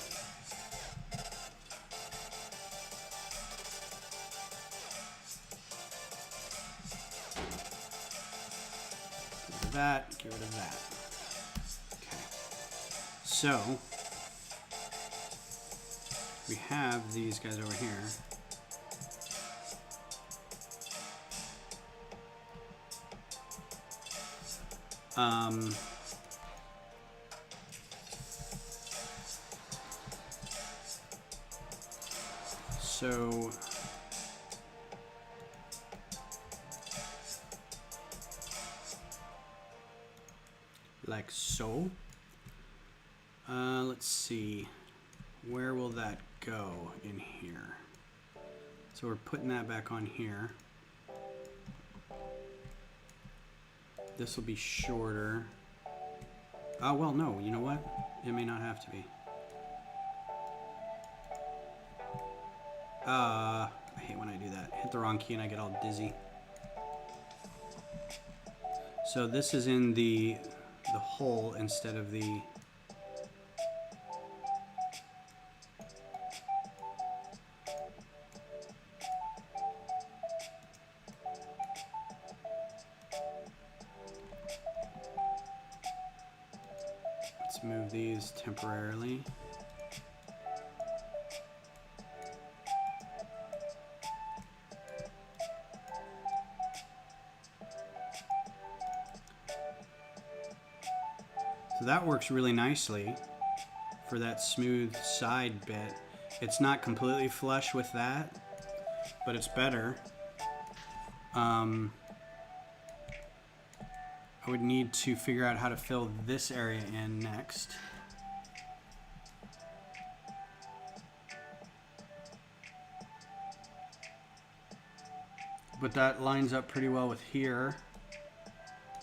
Get rid of that. Get rid of that. Okay. So, we have these guys over here. So like so. Let's see. Where will that go in here? So we're putting that back on here. This will be shorter. Oh, well, no. You know what? It may not have to be. I hate when I do that. Hit the wrong key and I get all dizzy. So this is in the hole instead of the... Let's move these temporarily. So that works really nicely for that smooth side bit. It's not completely flush with that, but it's better. I would need to figure out how to fill this area in next. But that lines up pretty well with here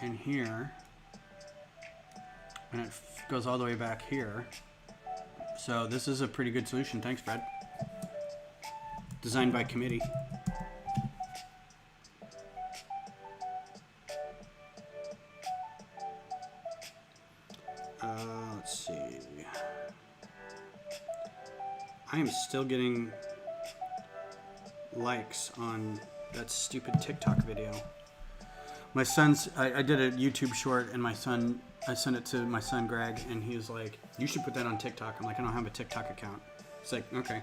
and here. And it goes all the way back here. So this is a pretty good solution. Thanks, Fred. Designed by committee. Let's see. I am still getting likes on that stupid TikTok video. My son's, I did a YouTube short and I sent it to my son Greg and he was like, you should put that on TikTok. I'm like, I don't have a TikTok account. It's like, okay.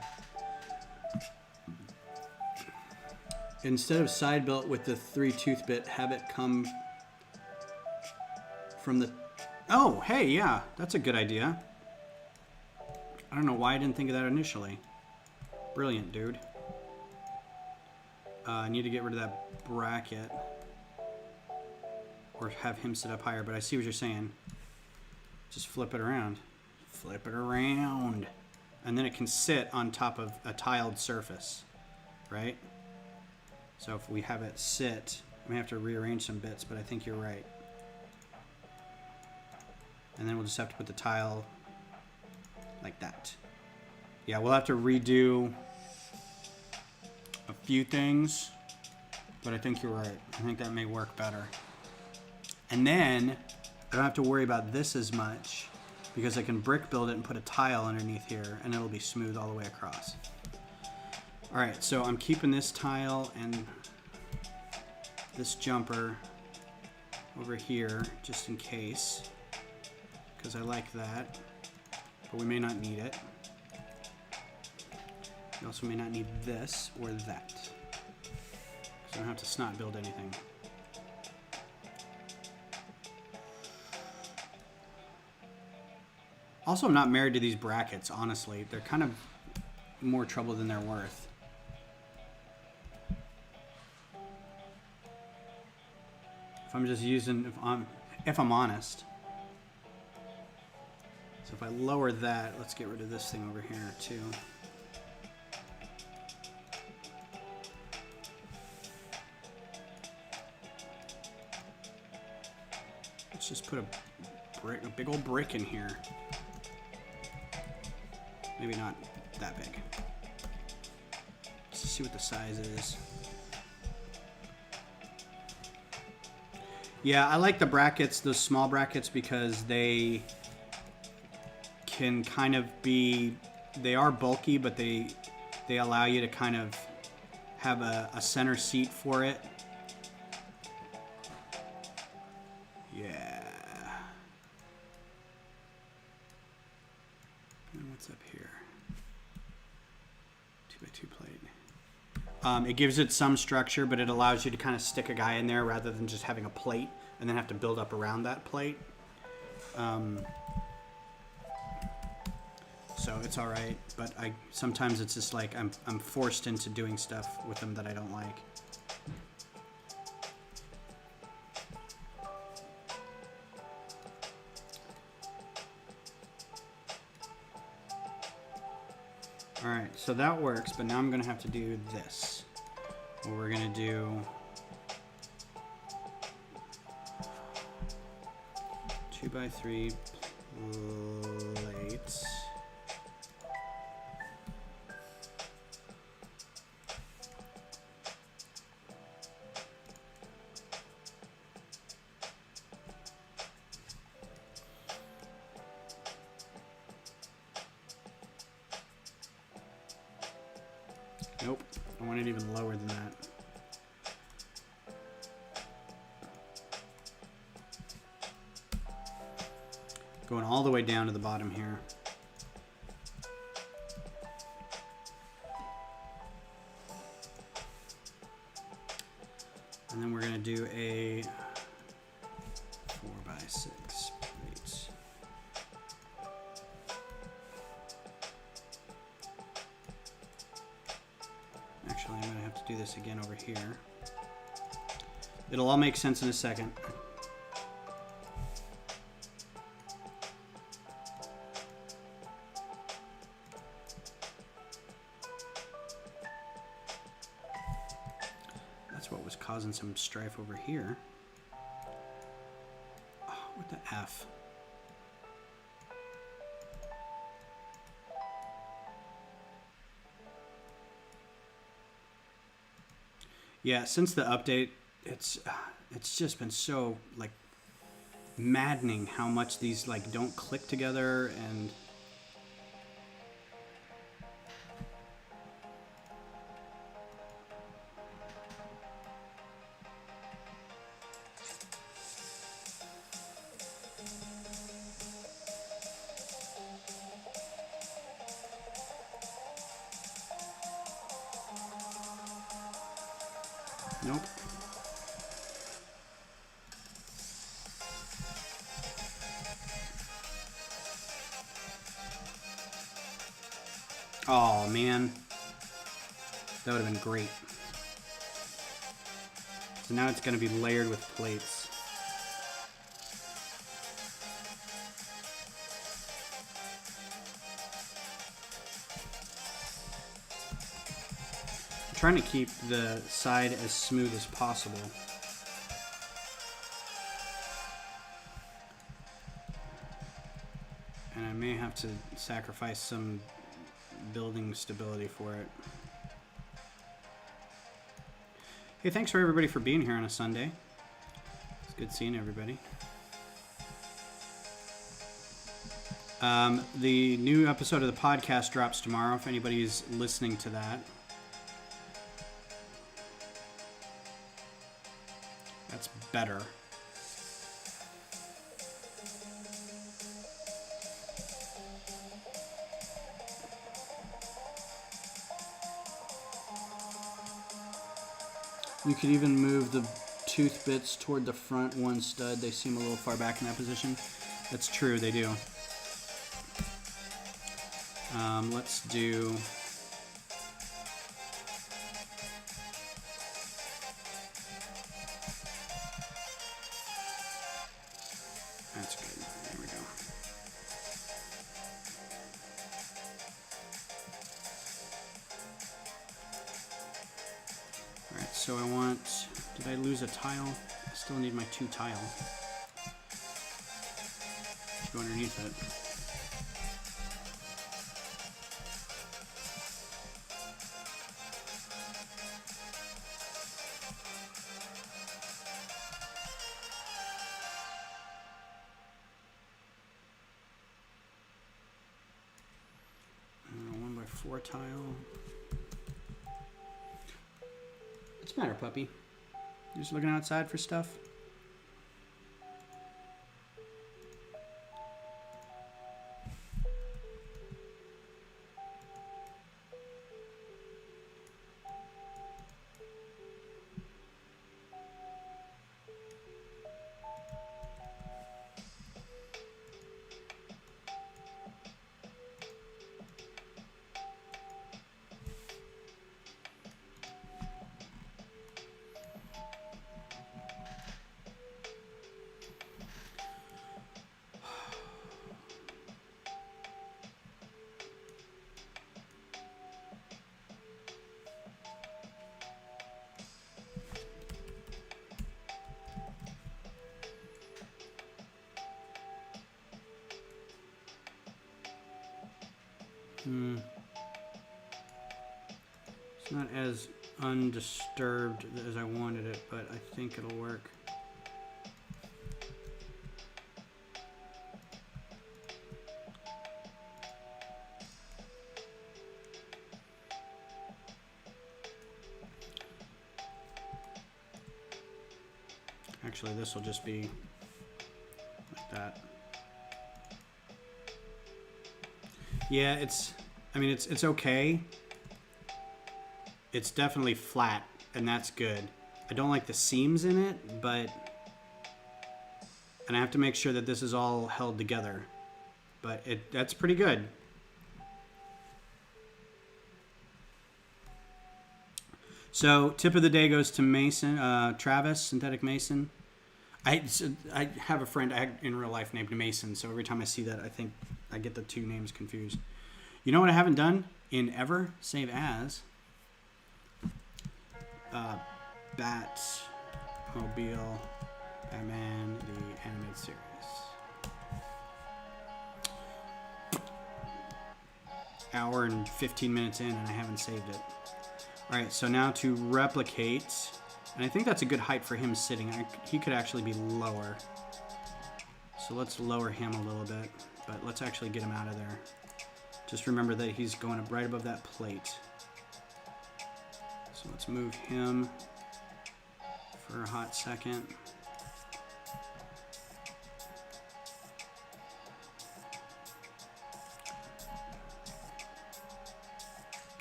Instead of side belt with the 3-tooth bit, have it come from the... Oh, hey, yeah, that's a good idea. I don't know why I didn't think of that initially. Brilliant, dude. I need to get rid of that bracket. Or have him sit up higher, but I see what you're saying. Just flip it around. Flip it around. And then it can sit on top of a tiled surface, right? So if we have it sit, I may have to rearrange some bits, but I think you're right. And then we'll just have to put the tile like that. Yeah, we'll have to redo a few things, but I think you're right. I think that may work better. And then I don't have to worry about this as much because I can brick build it and put a tile underneath here and it'll be smooth all the way across. All right, so I'm keeping this tile and this jumper over here just in case because I like that, but we may not need it. We also may not need this or that because I don't have to snot build anything. Also, I'm not married to these brackets, honestly. They're kind of more trouble than they're worth. If I'm just using, if I'm honest. So if I lower that, let's get rid of this thing over here too. Let's just put a big old brick in here. Maybe not that big. Let's see what the size is. Yeah, I like the brackets, those small brackets, because they can kind of be, they are bulky, but they allow you to kind of have a center seat for it. Yeah. And what's up here? 2x2 plate. It gives it some structure, but it allows you to kind of stick a guy in there rather than just having a plate and then have to build up around that plate. So it's all right, but sometimes it's just like I'm forced into doing stuff with them that I don't like. All right, so that works, but now I'm gonna have to do this. What we're gonna do 2x3 plates. Nope, I want it even lower than that. Going all the way down to the bottom here. And then we're going to do a 4x6 plate. Actually, I'm going to have to do this again over here. It'll all make sense in a second. That's what was causing some strife over here. Oh, what the F? Yeah, since the update, it's just been so like maddening how much these like don't click together, and nope. Oh man, that would have been great. So now it's going to be layered with plates. I'm trying to keep the side as smooth as possible. And I may have to sacrifice some building stability for it. Hey, thanks for everybody for being here on a Sunday. It's good seeing everybody. The new episode of the podcast drops tomorrow if anybody's listening to that. That's better. You could even move the tooth bits toward the front one stud. They seem a little far back in that position. That's true, they do. Let's do so I want... Did I lose a tile? I still need my 2 tile. Go underneath it. One by 4 tile. What's the matter, puppy? You just looking outside for stuff? It's not as undisturbed as I wanted it, but I think it'll work. Actually, this will just be like that. Yeah, it's okay. It's definitely flat, and that's good. I don't like the seams in it, and I have to make sure that this is all held together. But that's pretty good. So, tip of the day goes to Mason, Travis, Synthetic Mason. I have a friend in real life named Mason, so every time I see that, I think I get the 2 names confused. You know what I haven't done in ever? Save as Batmobile, Batman, the animated series. Hour and 15 minutes in, and I haven't saved it. All right, so now to replicate, and I think that's a good height for him sitting. He could actually be lower. So let's lower him a little bit, but let's actually get him out of there. Just remember that he's going up right above that plate. So let's move him for a hot second.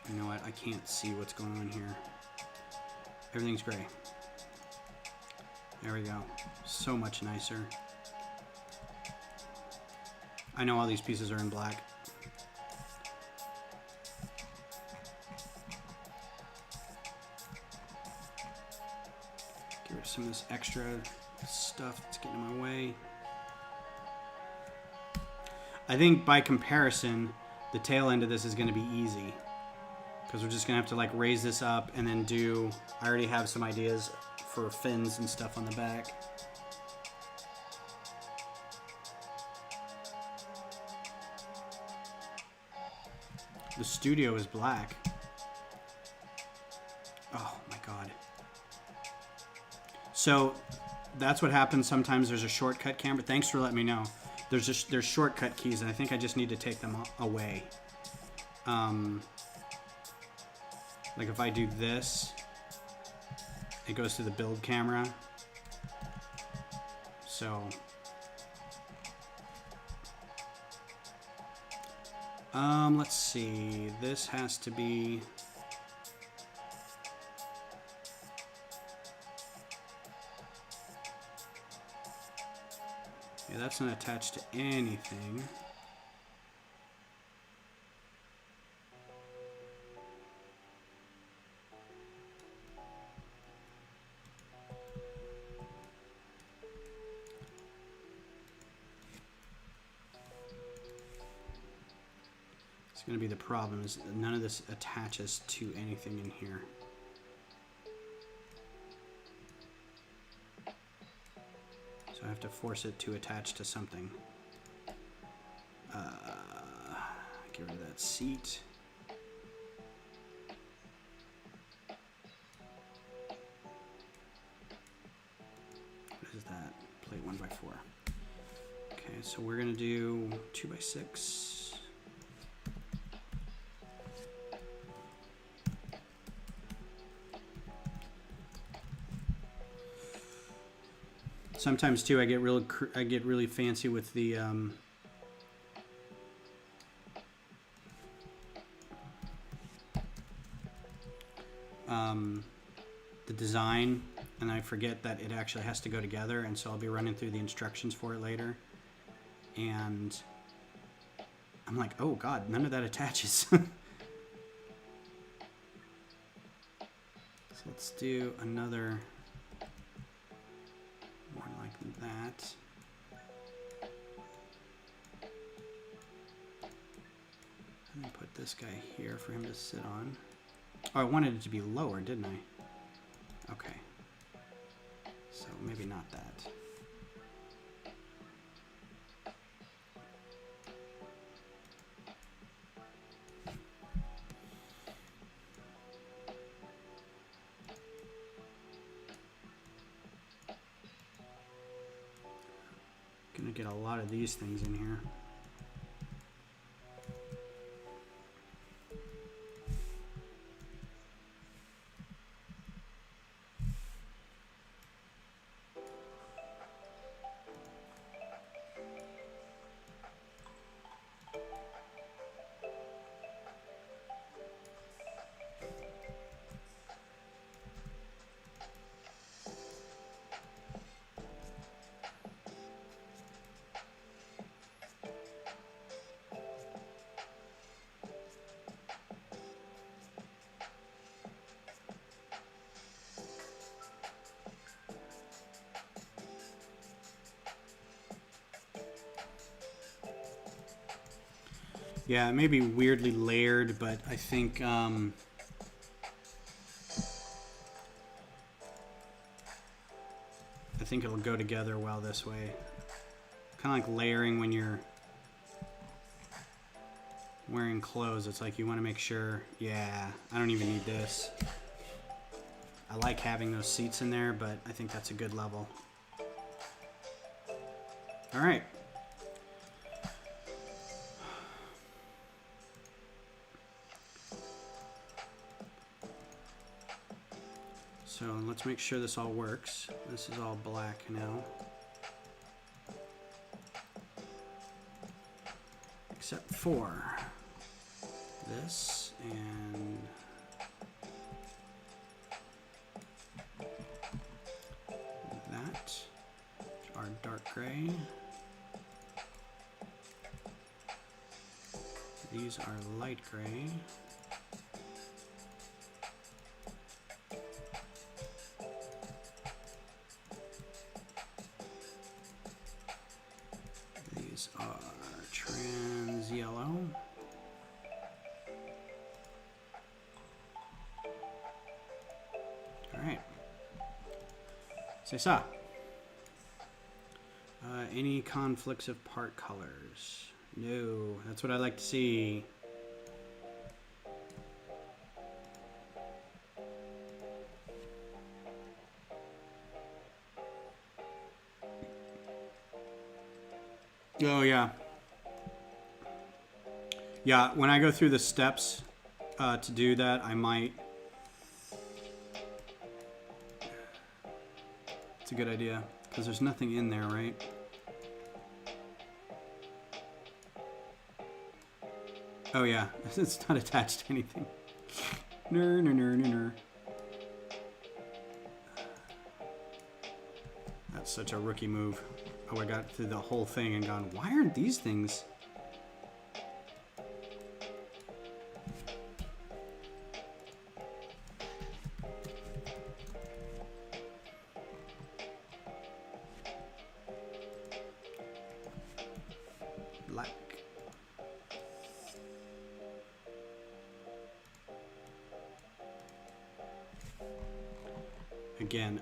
You know what? I can't see what's going on here. Everything's gray. There we go. So much nicer. I know all these pieces are in black. Get rid of some of this extra stuff that's getting in my way. I think by comparison, the tail end of this is going to be easy. Because we're just going to have to like raise this up and then do... I already have some ideas for fins and stuff on the back. The studio is black. Oh my god. So that's what happens sometimes. There's a shortcut camera. Thanks for letting me know. There's shortcut keys, and I think I just need to take them away. Like if I do this, it goes to the build camera. So let's see. This has to be... Yeah, that's not attached to anything. It's going to be the problem is none of this attaches to anything in here. I have to force it to attach to something. Get rid of that seat. What is that? Plate 1x4. Okay, so we're gonna do 2x6. Sometimes too, I get really fancy with the design, and I forget that it actually has to go together, and so I'll be running through the instructions for it later, and I'm like, oh god, none of that attaches. So let's do another more like that. And then put this guy here for him to sit on. Oh, I wanted it to be lower, didn't I? Okay. So maybe not that. Gonna get a lot of these things in here. Yeah, it may be weirdly layered, but I think it'll go together well this way. Kind of like layering when you're wearing clothes. It's like you want to make sure, yeah, I don't even need this. I like having those seats in there, but I think that's a good level. All right. So let's make sure this all works. This is all black now. Except for this and that are dark gray. These are light gray. These are trans yellow. All right. C'est ça. Any conflicts of part colors? No, that's what I like to see. Oh, yeah. Yeah, when I go through the steps to do that, I might... It's a good idea, because there's nothing in there, right? Oh, yeah. It's not attached to anything. No, no, no, no, no. That's such a rookie move. Oh, I got through the whole thing and gone, why aren't these things? Black. Again,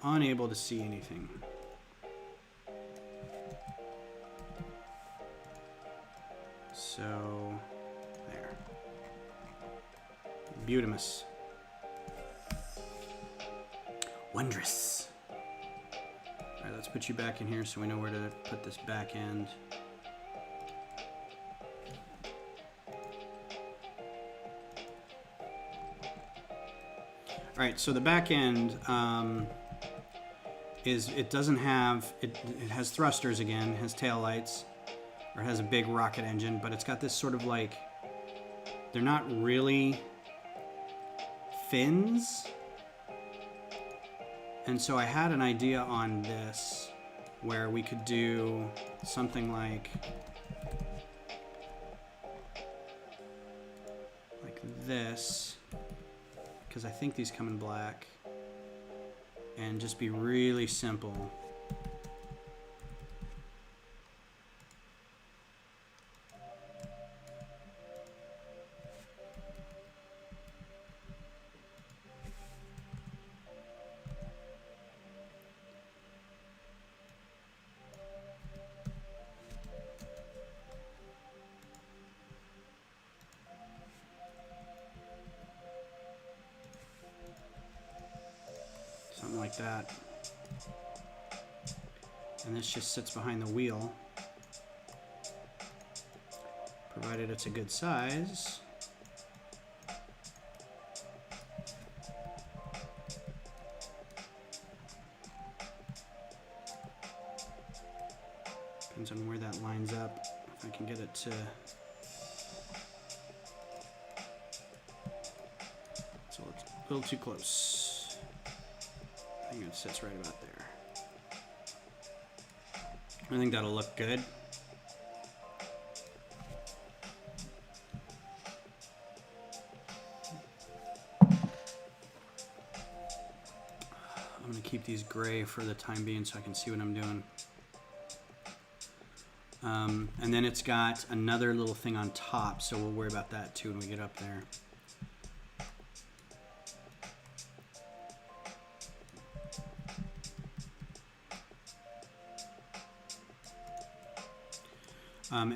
unable to see anything. Beautimus. Wondrous. All right, let's put you back in here so we know where to put this back end. All right, so the back end it doesn't have, it has thrusters again, has tail lights, or has a big rocket engine, but it's got this sort of like, they're not really fins. And so I had an idea on this where we could do something like this, because I think these come in black, and just be really simple. Something like that. And this just sits behind the wheel, provided it's a good size. Depends on where that lines up. If I can get it to... It's a little too close. I think it sits right about there. I think that'll look good. I'm gonna keep these gray for the time being so I can see what I'm doing. And then it's got another little thing on top, so we'll worry about that too when we get up there.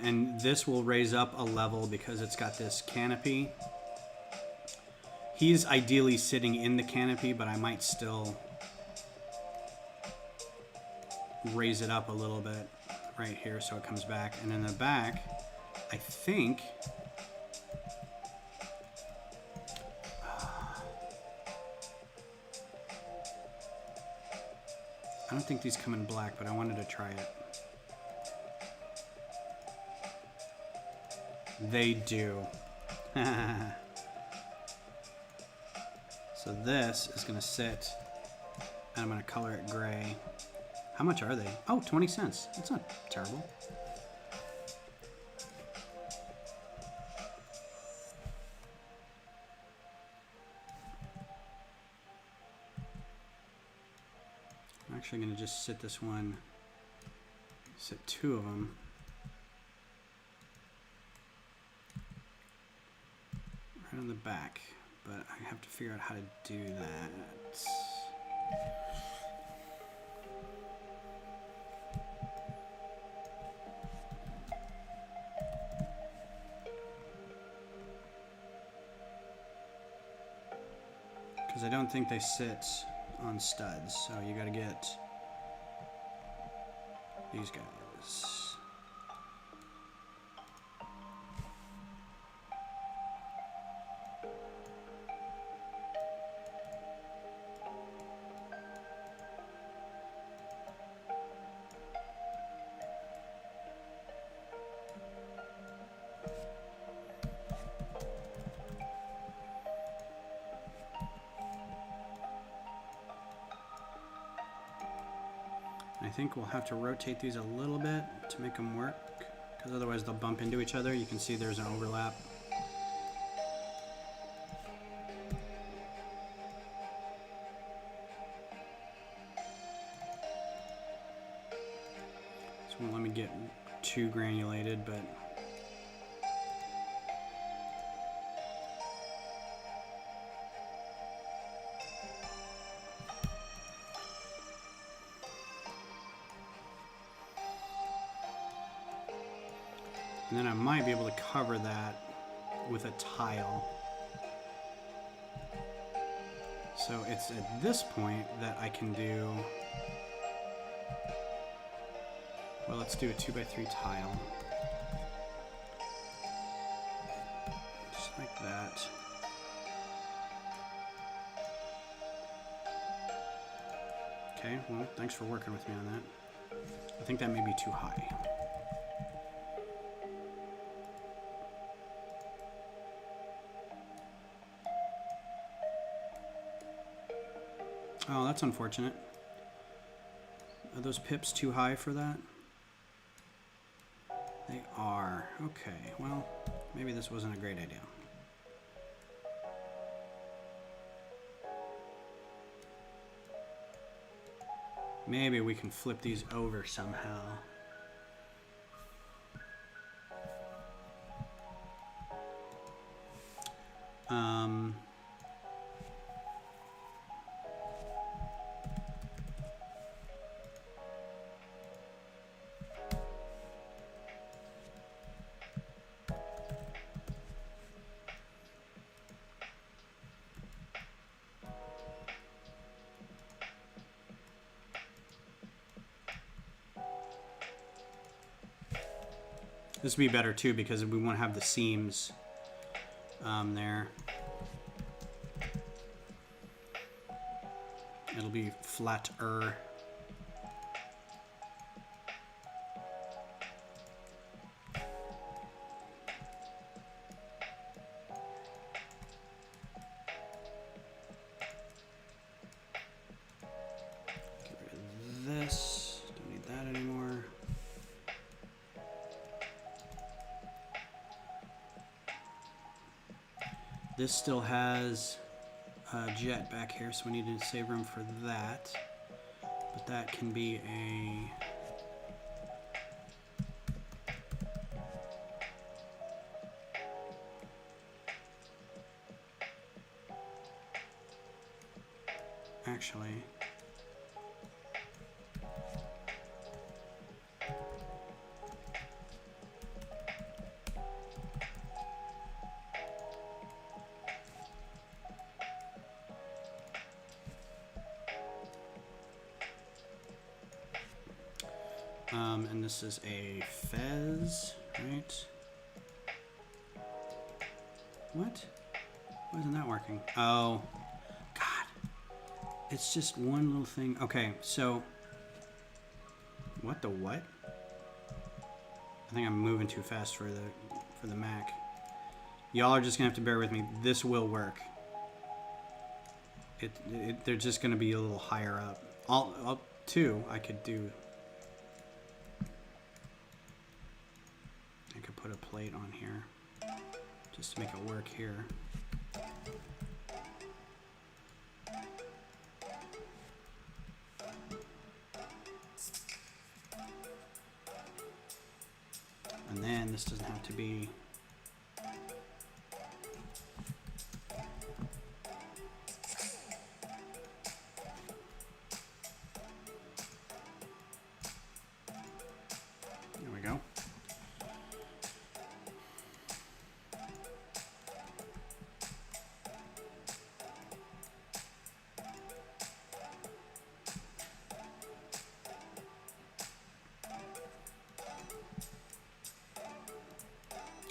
And this will raise up a level because it's got this canopy. He's ideally sitting in the canopy, but I might still raise it up a little bit right here so it comes back. And in the back, I think... I don't think these come in black, but I wanted to try it. They do. So this is going to sit, and I'm going to color it gray. How much are they? Oh, 20 cents. That's not terrible. I'm actually going to just sit this one, sit two of them. On the back, but I have to figure out how to do that. Because I don't think they sit on studs, so you gotta get these guys. I think we'll have to rotate these a little bit to make them work, because otherwise they'll bump into each other. You can see there's an overlap. This won't let me get too granulated, but and then I might be able to cover that with a tile. So it's at this point that I can do... Well, let's do a 2x3 tile. Just like that. Okay, well, thanks for working with me on that. I think that may be too high. Oh, that's unfortunate. Are those pips too high for that? They are. Okay, well, maybe this wasn't a great idea. Maybe we can flip these over somehow. This would be better too because we won't have the seams there. It'll be flatter. Get rid of this. Don't need that anymore. This still has a jet back here, so we need to save room for that. But that can be a... Actually... and this is a fez, right? What? Why isn't that working? Oh, God. It's just one little thing. Okay, so... What the what? I think I'm moving too fast for the Mac. Y'all are just gonna have to bear with me. This will work. They're just gonna be a little higher up. Up two, I could do... I could put a plate on here just to make it work here. And then this doesn't have to be... There we go.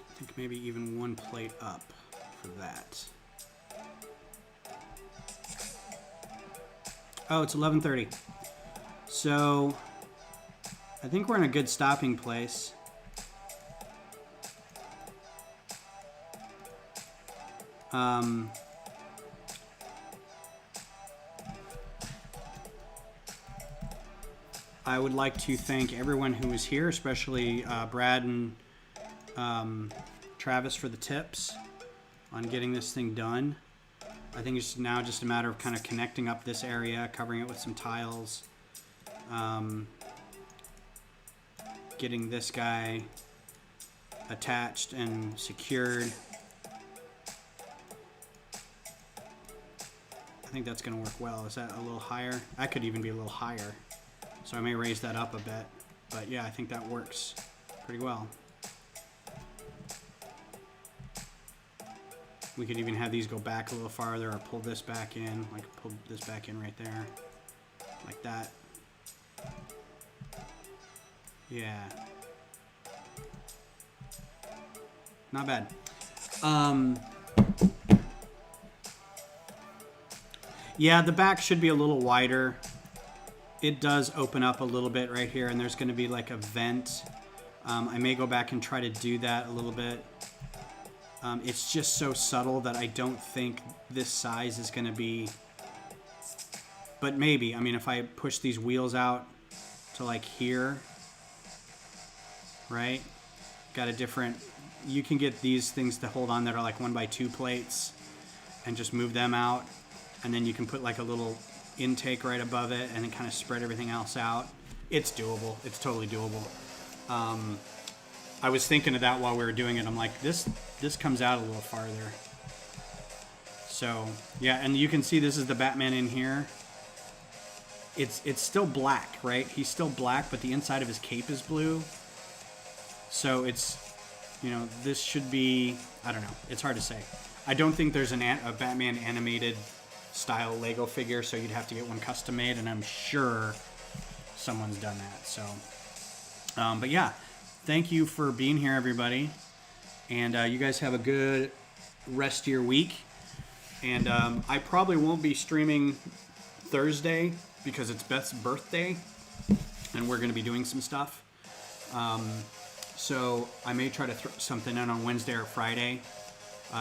I think maybe even one plate up for that. Oh, it's 11:30. So I think we're in a good stopping place. I would like to thank everyone who was here, especially Brad and Travis for the tips on getting this thing done. I think it's now just a matter of kind of connecting up this area, covering it with some tiles, getting this guy attached and secured. I think that's going to work well. Is that a little higher? That could even be a little higher. So I may raise that up a bit. But yeah, I think that works pretty well. We could even have these go back a little farther or pull this back in, like pull this back in right there, like that. Yeah. Not bad. Yeah, the back should be a little wider. It does open up a little bit right here, and there's going to be like a vent. I may go back and try to do that a little bit. It's just so subtle that I don't think this size is going to be... But maybe. I mean, if I push these wheels out to like here, right? Got a different... You can get these things to hold on that are like 1x2 plates and just move them out. And then you can put like a little intake right above it and then kind of spread everything else out. It's doable. It's totally doable. I was thinking of that while we were doing it. I'm like, this comes out a little farther. So, yeah, and you can see this is the Batman in here. It's still black, right? He's still black, but the inside of his cape is blue. So it's, you know, this should be, I don't know. It's hard to say. I don't think there's a Batman animated style Lego figure, so you'd have to get one custom made, and I'm sure someone's done that. So, but yeah, thank you for being here, everybody. And you guys have a good rest of your week. And I probably won't be streaming Thursday because it's Beth's birthday, and we're going to be doing some stuff. So I may try to throw something in on Wednesday or Friday,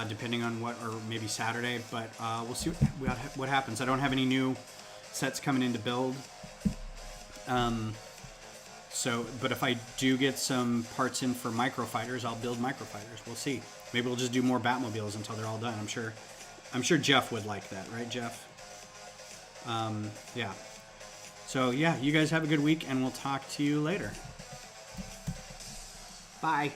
depending on what, or maybe Saturday. But we'll see what happens. I don't have any new sets coming in to build. So, but if I do get some parts in for Microfighters, I'll build Microfighters. We'll see. Maybe we'll just do more Batmobiles until they're all done. I'm sure Jeff would like that, right, Jeff? Yeah. So yeah, you guys have a good week, and we'll talk to you later. Bye.